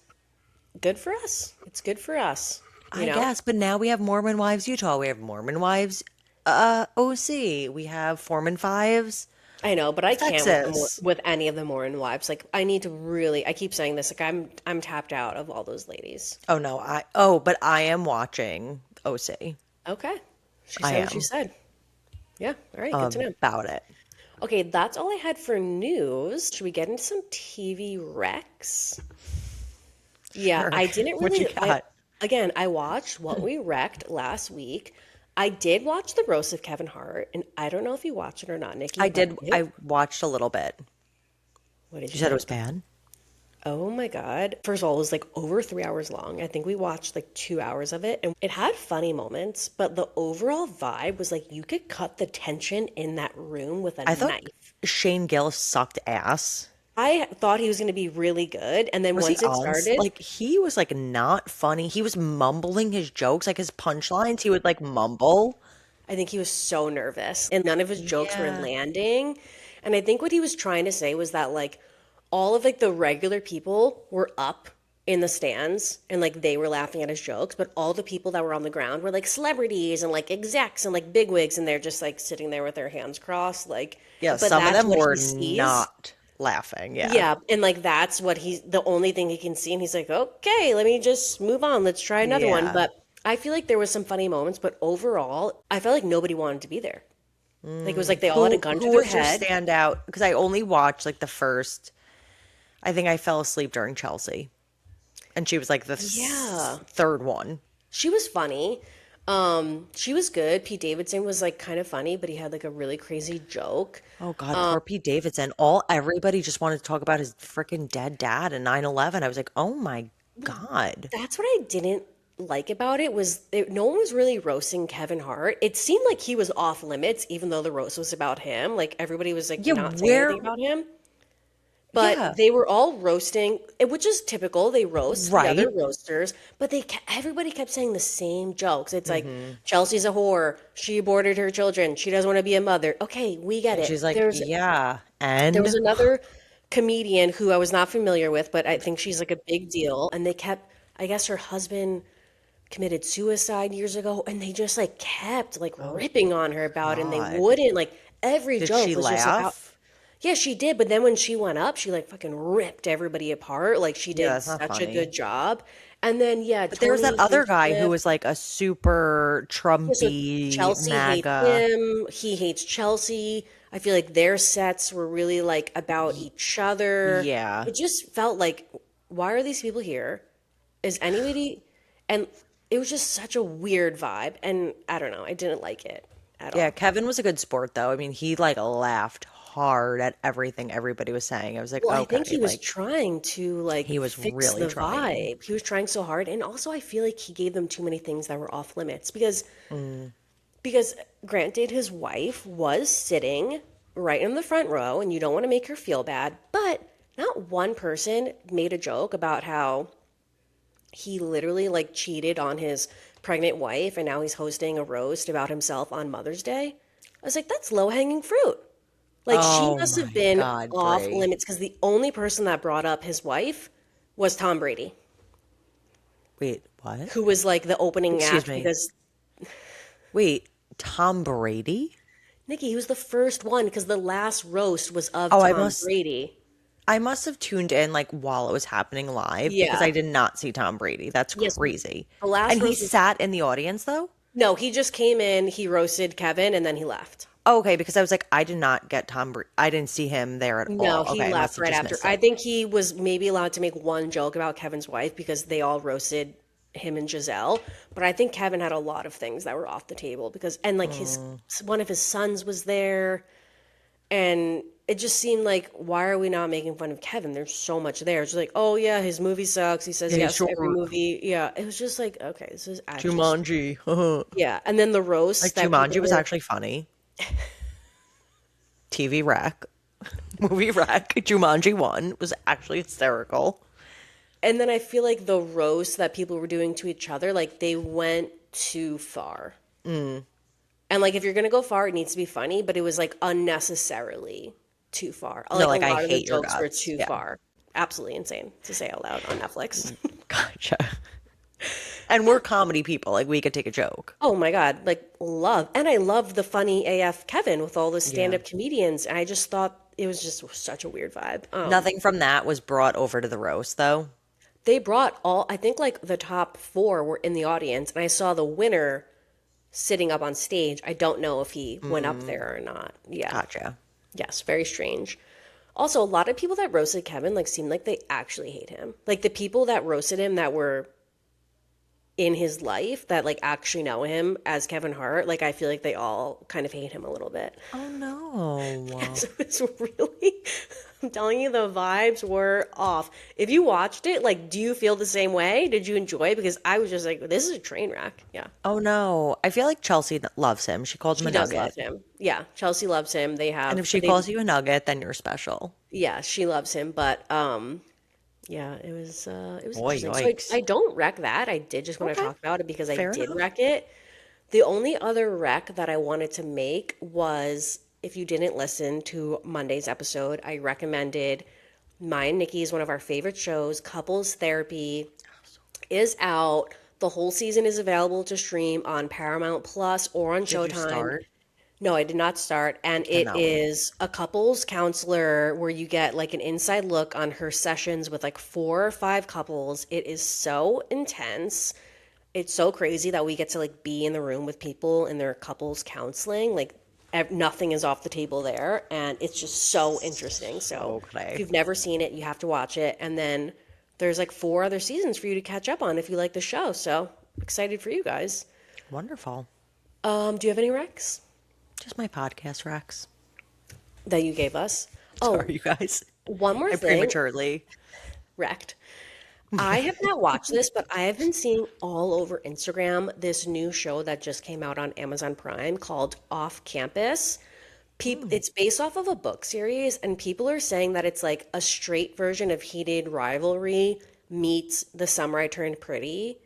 good for us. It's good for us, you I know. guess, but now we have Mormon Wives Utah. We have Mormon Wives OC. We have Foreman Fives I know, but I can't with Texas. with any of the Morin wives. Like I need to really. I keep saying this. Like I'm tapped out of all those ladies. Oh no, but I am watching OC. Okay, she I said what she am said. Yeah. All right. Good to know. about it. Okay, that's all I had for news. Should we get into some TV recs? Yeah, Sure. I didn't What you really. got? Again, I watched What We Wrecked last week. I did watch the roast of Kevin Hart, and I don't know if you watched it or not, Nikki, I but did. I watched a little bit. what did you You said it was think? bad. Oh my God. First of all, it was like over 3 hours long. I think we watched like 2 hours of it, and it had funny moments, but the overall vibe was like you could cut the tension in that room with a I thought knife. Shane Gillis sucked ass. I thought he was going to be really good, and then Was he once it on? started, Like, he was like not funny. He was mumbling his jokes, like his punchlines. He would like mumble. I think he was so nervous and none of his jokes were Yeah. landing. And I think what he was trying to say was that like all of like the regular people were up in the stands and like they were laughing at his jokes, but all the people that were on the ground were like celebrities and like execs and like bigwigs and they're just like sitting there with their hands crossed like Yeah, but some of that's them what were he sees. not laughing. Yeah. Yeah, and like that's what he's the only thing he can see, and he's like, okay, let me just move on. Let's try another one. Yeah. But I feel like there was some funny moments, but overall, I felt like nobody wanted to be there. Like it was like they all had a gun to Who their was your head. standout? Because I only watched like the first. I think I fell asleep during Chelsea, and she was like the Yeah, third one. she was funny. She was good. Pete Davidson was like kind of funny, but he had like a really crazy joke. Oh God, poor Pete Davidson. Everybody just wanted to talk about his freaking dead dad and 9/11. I was like, oh my God. That's what I didn't like about it was no one was really roasting Kevin Hart. It seemed like he was off limits, even though the roast was about him. Like everybody was like Yeah, not saying where? anything about him. Yeah, But they were all roasting, which is typical. They roast the other right. roasters, but everybody kept saying the same jokes. It's like Hmm. Chelsea's a whore. She aborted her children. She doesn't want to be a mother. Okay, we get And it. she's like, yeah, There was and another comedian who I was not familiar with, but I think she's like a big deal. And they kept, I guess her husband committed suicide years ago, and they just like kept like oh ripping on her about it, and they God. wouldn't like every Did she joke was just about laugh? yeah, she did, but then when she went up, she like fucking ripped everybody apart. Like she Yeah, did that's not such a funny. good job. And then yeah, But there was that Tony other guy who Hinchcliffe. was like a super Yeah, so Trumpy Chelsea hates MAGA. him. He hates Chelsea. I feel like their sets were really like about Y- each other. Yeah. It just felt like, why are these people here? Is anybody? And it was just such a weird vibe. And I don't know. I didn't like it at Yeah, all. Kevin was a good sport though. I mean, he like laughed hard at everything everybody was saying. I was like, Well, I think okay, he was like trying to like he was fix really the trying. vibe. He was trying so hard. And also I feel like he gave them too many things that were off limits Mm. because granted his wife was sitting right in the front row and you don't want to make her feel bad, but not one person made a joke about how he literally like cheated on his pregnant wife and now he's hosting a roast about himself on Mother's Day. I was like, that's low-hanging fruit. Like she Oh must have my been God, off Brie. limits because the only person that brought up his wife was Tom Brady, Wait, what? who was like the opening Excuse act me. because Wait, Tom Brady? Nikki, he was the first one because the last roast was of Oh, Tom Brady. I must have tuned in like while it was happening live because I Yeah. did not see Tom Brady. That's Yes, crazy. the last And he roast was sat in the audience though? no, he just came in, he roasted Kevin, and then he left. Oh, okay, because I was like, I did not get I didn't see him there at No, all. he Okay, I must left have right just after. missed I it. think he was maybe allowed to make one joke about Kevin's wife because they all roasted him and Giselle. But I think Kevin had a lot of things that were off the table because, and like his Mm. one of his sons was there, and it just seemed like, why are we not making fun of Kevin? There's so much there. It's just like, oh yeah, his movie sucks. He says Yeah, he's yes to every short. movie. Yeah, it was just like, okay, this is actually Jumanji. yeah. And then the roasts Like that people Jumanji was were. actually funny. TV wreck. Movie wreck. Jumanji 1 was actually hysterical. And then I feel like the roast that people were doing to each other, like they went too far. Mm. And like if you're gonna go far, it needs to be funny, but it was like unnecessarily too far. No, Like a like I lot of the hate your jokes were guts. too Yeah. far. Absolutely insane to say out loud on Netflix. Gotcha. And we're comedy people. Like we could take a joke. Oh my God, like love. And I love the funny AF Kevin with all the Yeah. stand-up comedians. And I just thought it was just such a weird vibe. Nothing from that was brought over to the roast though. They brought all, I think like the top four were in the audience, and I saw the winner sitting up on stage. I don't know if he went up Mm. there or not. Yeah. Gotcha. Yes, very strange. Also, a lot of people that roasted Kevin like seemed like they actually hate him. Like the people that roasted him that were in his life that like actually know him as Kevin Hart, like I feel like they all kind of hate him a little bit. Oh no. So it's really, I'm telling you, the vibes were off. If you watched it, like, do you feel the same way? Did you enjoy it? Because I was just like, this is a train wreck. Yeah. Oh no. I feel like Chelsea loves him. She calls him She a does love nugget. him. Yeah. Chelsea loves him. And if she calls you a nugget, then you're special. yeah, she loves him. But, yeah, it was Boy, interesting. So I yikes. don't wreck that. I did just want to Okay. talk about it because I Fair did enough. wreck it. The only other rec that I wanted to make was if you didn't listen to Monday's episode, I recommended mine, Nikki's one of our favorite shows, Couples Therapy, is out. The whole season is available to stream on Paramount Plus or on Did you Showtime. start? No, I did not start. And it Cannot wait. is a couples counselor where you get like an inside look on her sessions with like 4 or 5 couples. It is so intense. It's so crazy that we get to like be in the room with people in their couples counseling. Like nothing is off the table there. And it's just so interesting. So if Okay. you've never seen it, you have to watch it. And then there's like 4 other seasons for you to catch up on if you like the show. So excited for you guys. Wonderful. Do you have any recs Just my podcast, Rex. that you gave us? Oh, Sorry, you guys. one more I thing, prematurely. wrecked. I have not watched this, but I have been seeing all over Instagram this new show that just came out on Amazon Prime called Off Campus. Mm, It's based off of a book series, and people are saying that it's like a straight version of Heated Rivalry meets The Summer I Turned Pretty,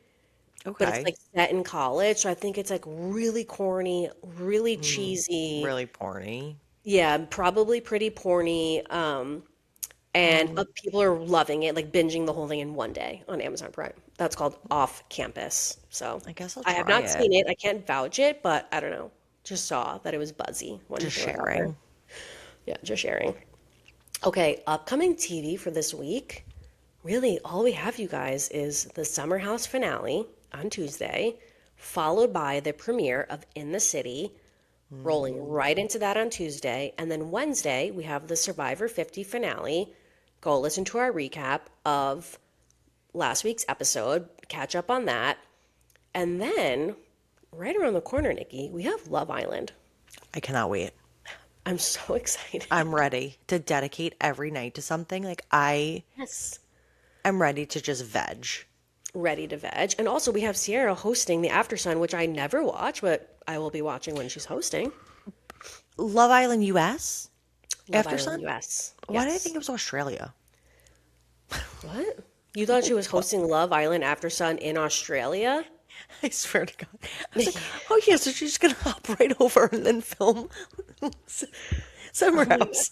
but it's okay. like set in college. So I think it's like really corny, really Mm, cheesy. really porny. Yeah, probably pretty porny. And Um, people are loving it, like binging the whole thing in one day on Amazon Prime. That's called Off Campus. So I guess I'll I have try not it. seen it. I can't vouch it, but I don't know. Just saw that it was buzzy. Wanted Just to throw it out there. sharing. Yeah, just sharing. Okay, upcoming TV for this week. Really, all we have, you guys, is the Summer House finale on Tuesday, followed by the premiere of In the City, rolling Hmm. right into that on Tuesday. And then Wednesday, we have the Survivor 50 finale. Go listen to our recap of last week's episode, catch up on that. And then, right around the corner, Nikki, we have Love Island. I cannot wait. I'm so excited. I'm ready to dedicate every night to something. Like I Yes. am ready to just veg. Ready to veg. And also, we have Sierra hosting the After Sun, which I never watch, but I will be watching when she's hosting. Love Island US Love after Island Sun? US. Why did I think Yes. it was Australia? What? You thought she was hosting Love Island After Sun in Australia? I swear to God. I was like, oh yeah, so she's just gonna hop right over and then film Oh Summer my God. House.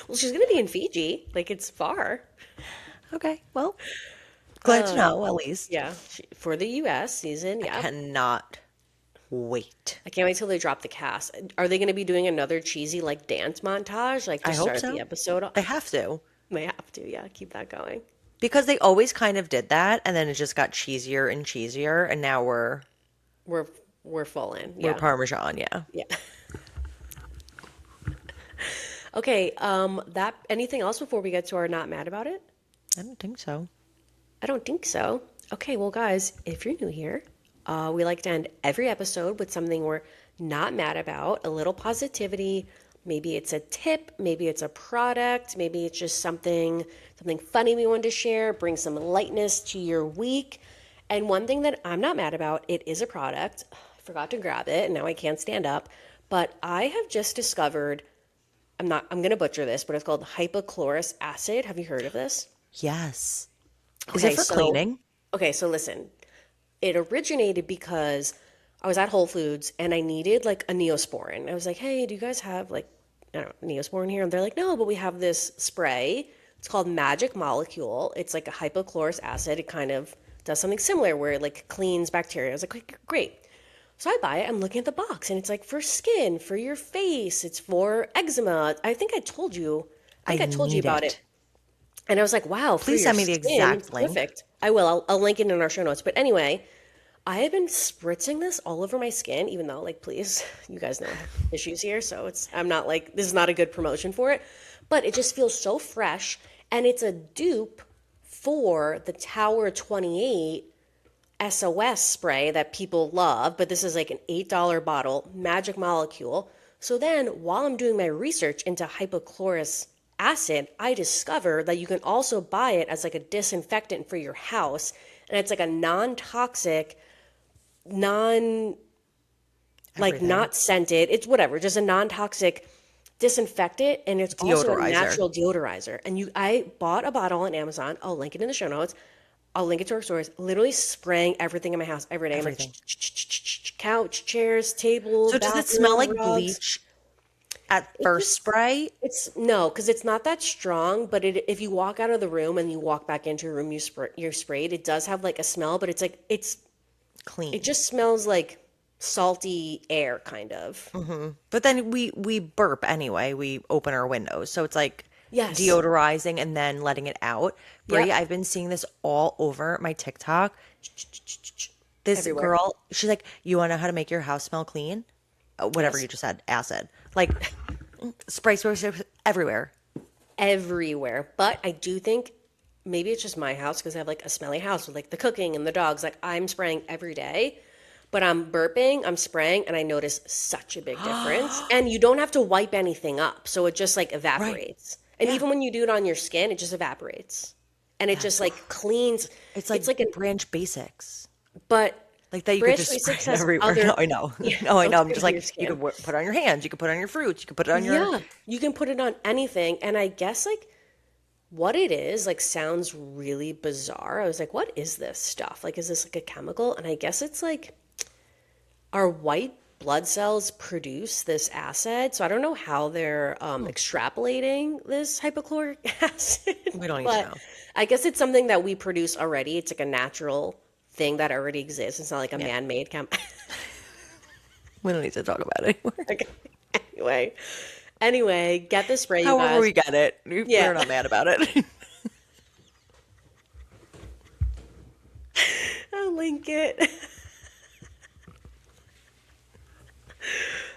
Well, she's going to be in Fiji. Like, it's far. Okay, well, glad to know at least. Yeah, for the US season. I Yep. cannot wait. I can't wait till they drop the cast. Are they going to be doing another cheesy, like, dance montage, like, to I hope start the so. episode? They have to. They have to, yeah, keep that going. Because they always kind of did that and then it just got cheesier and cheesier and now We're we're full in. we're Yeah. Parmesan, yeah. Yeah. Okay, that anything else before we get to our not mad about it? I don't think so. I don't think so. Okay, well, guys, if you're new here, we like to end every episode with something we're not mad about, a little positivity. Maybe it's a tip, maybe it's a product, maybe it's just something funny we wanted to share, bring some lightness to your week. And one thing that I'm not mad about, it is a product. I forgot to grab it, and now I can't stand up. But I have just discovered, I'm going to butcher this, but it's called hypochlorous acid. Have you heard of this? Yes. Is it Okay, for so cleaning? so listen. It originated because I was at Whole Foods and I needed like a Neosporin. I was like, "Hey, do you guys have like I don't know, Neosporin here?" And they're like, "No, but we have this spray. It's called Magic Molecule. It's like a hypochlorous acid. It kind of does something similar where it like cleans bacteria." I was like, "Okay, great." So I buy it. I'm looking at the box and it's like for skin, for your face. It's for eczema. I I think I told you need about it. it. And I was like, wow, for Please your send me the skin, it's exact link. perfect. I will. I'll link it in our show notes. But anyway, I have been spritzing this all over my skin, even though, like, please, you guys know I have issues here. So I'm not like, this is not a good promotion for it. But it just feels so fresh. And it's a dupe for the Tower 28 SOS spray that people love. But this is like an $8 bottle, Magic Molecule. So then, while I'm doing my research into hypochlorous acid, I discover that you can also buy it as like a disinfectant for your house. And it's like a non-toxic, non like Everything. not scented. It's whatever, just a non-toxic disinfectant, and it's also a Deodorizer. natural deodorizer. And I bought a bottle on Amazon. I'll link it in the show notes. I'll link it to our stores. Literally spraying everything in my house every day. I'm like Everything. couch, chairs, table, So does it smell bathroom like rugs. bleach at It first just spray? it's no, because it's not that strong. But if you walk out of the room and you walk back into your room, you're sprayed. It does have like a smell, but it's like it Clean. just smells like salty air, kind of. But then we burp anyway. We open our windows. So it's like Yes. deodorizing and then letting it out. Brie, Yep. I've been seeing this all over my TikTok. This Everywhere. girl, she's like, "You want to know how to make your house smell clean?" Whatever Yes. you just said, acid. Like spray everywhere. Everywhere. But I do think maybe it's just my house because I have like a smelly house with like the cooking and the dogs. Like I'm spraying every day, but I'm burping, I'm spraying, and I notice such a big difference. And you don't have to wipe anything up. So it just like Right. evaporates. And Yeah. even when you do it on your skin, it just evaporates. And it just That's like cleans. it's It's like like an, branch basics. but Like that you could Branch just spray 26 it has everywhere. other, No, I know. yeah, No, I know. I'm okay, just for your like, you could skin. put it on your hands. You could put it on your fruits. You could put it on your. Yeah, you can put it on anything. And I guess like what it is like sounds really bizarre. I was like, what is this stuff? Like, is this like a chemical? And I guess it's like our white blood cells produce this acid. So I don't know how they're extrapolating this hypochloric acid, We don't need to but know. I guess it's something that we produce already. It's like a natural thing that already exists. It's not like a Yeah. man-made We don't need to talk about it anymore. Okay. Anyway, get the spray, you However guys. we get it, we're Yeah. not mad about it. link it.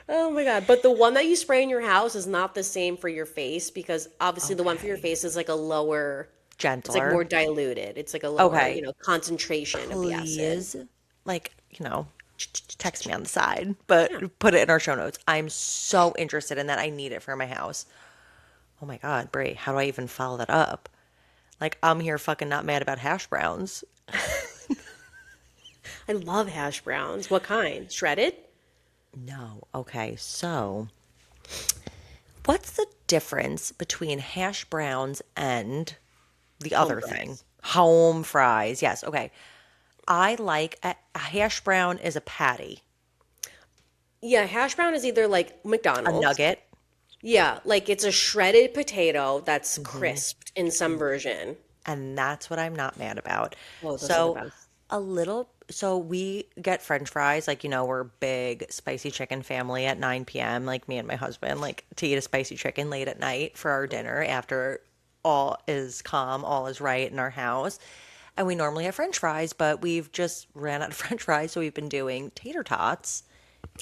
Oh my God. But the one that you spray in your house is not the same for your face because obviously the one for your Okay. face is like a lower, it's like more Gentler. diluted. It's like a lower, Okay. concentration of the acid. Please, like, text me on the side, Yeah. but put it in our show notes. I'm so interested in that. I need it for my house. Oh my God, Brie, how do I even follow that up? Like, I'm here fucking not mad about hash browns. I love hash browns. What kind? Shredded? No. Okay, so what's the difference between hash browns and the Home other thing? fries. Home fries. Yes. Okay. I like a hash brown is a patty, Yeah, hash brown is either like a McDonald's. nugget. Yeah, like it's a shredded potato that's Hmm. crisped in some version. And that's what I'm not mad about. Oh, those are the So best. so we get French fries, like, we're a big spicy chicken family at 9 p.m., like me and my husband, like to eat a spicy chicken late at night for our dinner after all is calm, all is right in our house. And we normally have French fries, but we've just ran out of French fries, so we've been doing tater tots.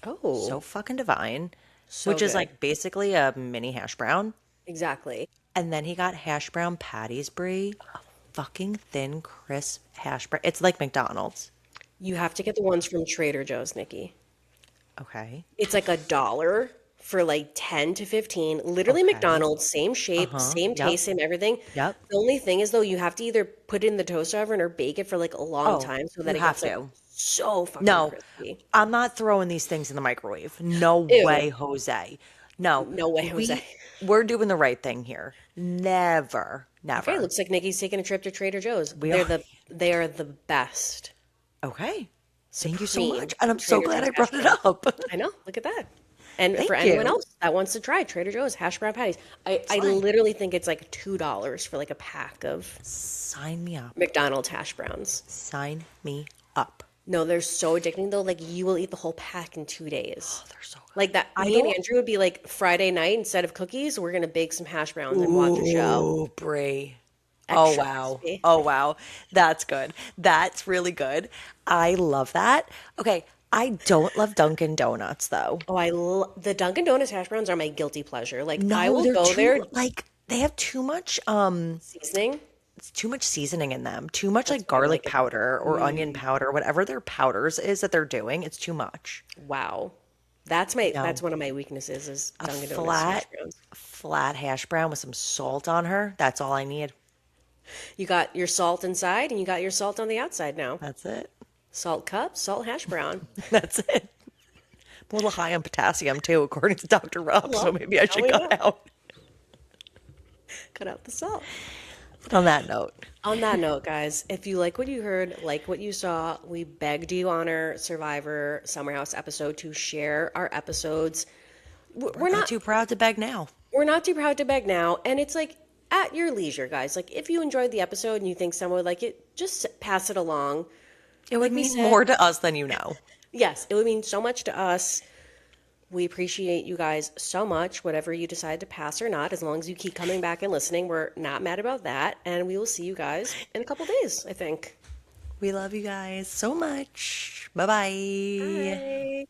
Oh, So fucking divine, so which is good. like basically a mini hash brown. Exactly. And then he got hash brown patties, Brie. A fucking thin, crisp hash brown. It's like McDonald's. You have to get the ones from Trader Joe's, Nikki. Okay. It's like $1 for like 10 to 15. Literally Okay. McDonald's, same shape, Uh-huh. same Yep. taste, same everything. Yep. The only thing is though, you have to either put it in the toaster oven or bake it for like a long Oh, time so you that it have gets like to. so fucking No, crispy. I'm not throwing these things in the microwave. No Ew. way, Jose. No, No way, Jose. we're doing the right thing here. Never, Okay, never. looks like Nikki's taking a trip to Trader Joe's. We are. They are the best. Okay. Thank you so Supreme much. And I'm so Trader glad Joe's I hash brought it browns. up. I know, look at that. And for Thank anyone you. else that wants to try Trader Joe's hash brown patties, I Fine. literally think it's like $2 for like a pack of Sign me up. McDonald's hash browns. Sign me up. No, they're so addicting though. Like you will eat the whole pack in 2 days. Oh, they're so good. Like that, I me and don't. Andrew would be like Friday night instead of cookies, we're gonna bake some hash browns and watch a show. Ooh, Brie. Oh, Extra wow. crispy. Oh, wow. That's good. That's really good. I love that. Okay. I don't love Dunkin' Donuts, though. Oh, the Dunkin' Donuts hash browns are my guilty pleasure. Like I No, will they're go too, there like, they have too much, seasoning. it's too much seasoning in them. Too much, That's like, why I garlic like it. powder or onion Mm, powder, whatever their powders is that they're doing. It's too much. wow. That's No. one of my weaknesses is A Dunkin' Donuts hash flat, browns. flat hash brown with some salt on her. That's all I need. You got your salt inside and you got your salt on the outside now. That's it. Salt cup, salt hash brown. That's it. I'm a little high on potassium too, according to Dr. Rob, so Well, maybe I now should we cut know. out. Cut out the salt. But on that note, On that note, guys, if you like what you heard, like what you saw, we begged you on our Survivor Summer House episode to share our episodes. we're We're not not too proud to beg now. we're not too proud to beg now, and it's like at your leisure, guys. Like if you enjoyed the episode and you think someone would like it, just pass it along. It would Like we mean said, more to us than you know. yes, it would mean so much to us. We appreciate you guys so much, whatever you decide to pass or not, as long as you keep coming back and listening. We're not mad about that. And we will see you guys in a couple days, I think. We love you guys so much. Bye bye. Bye.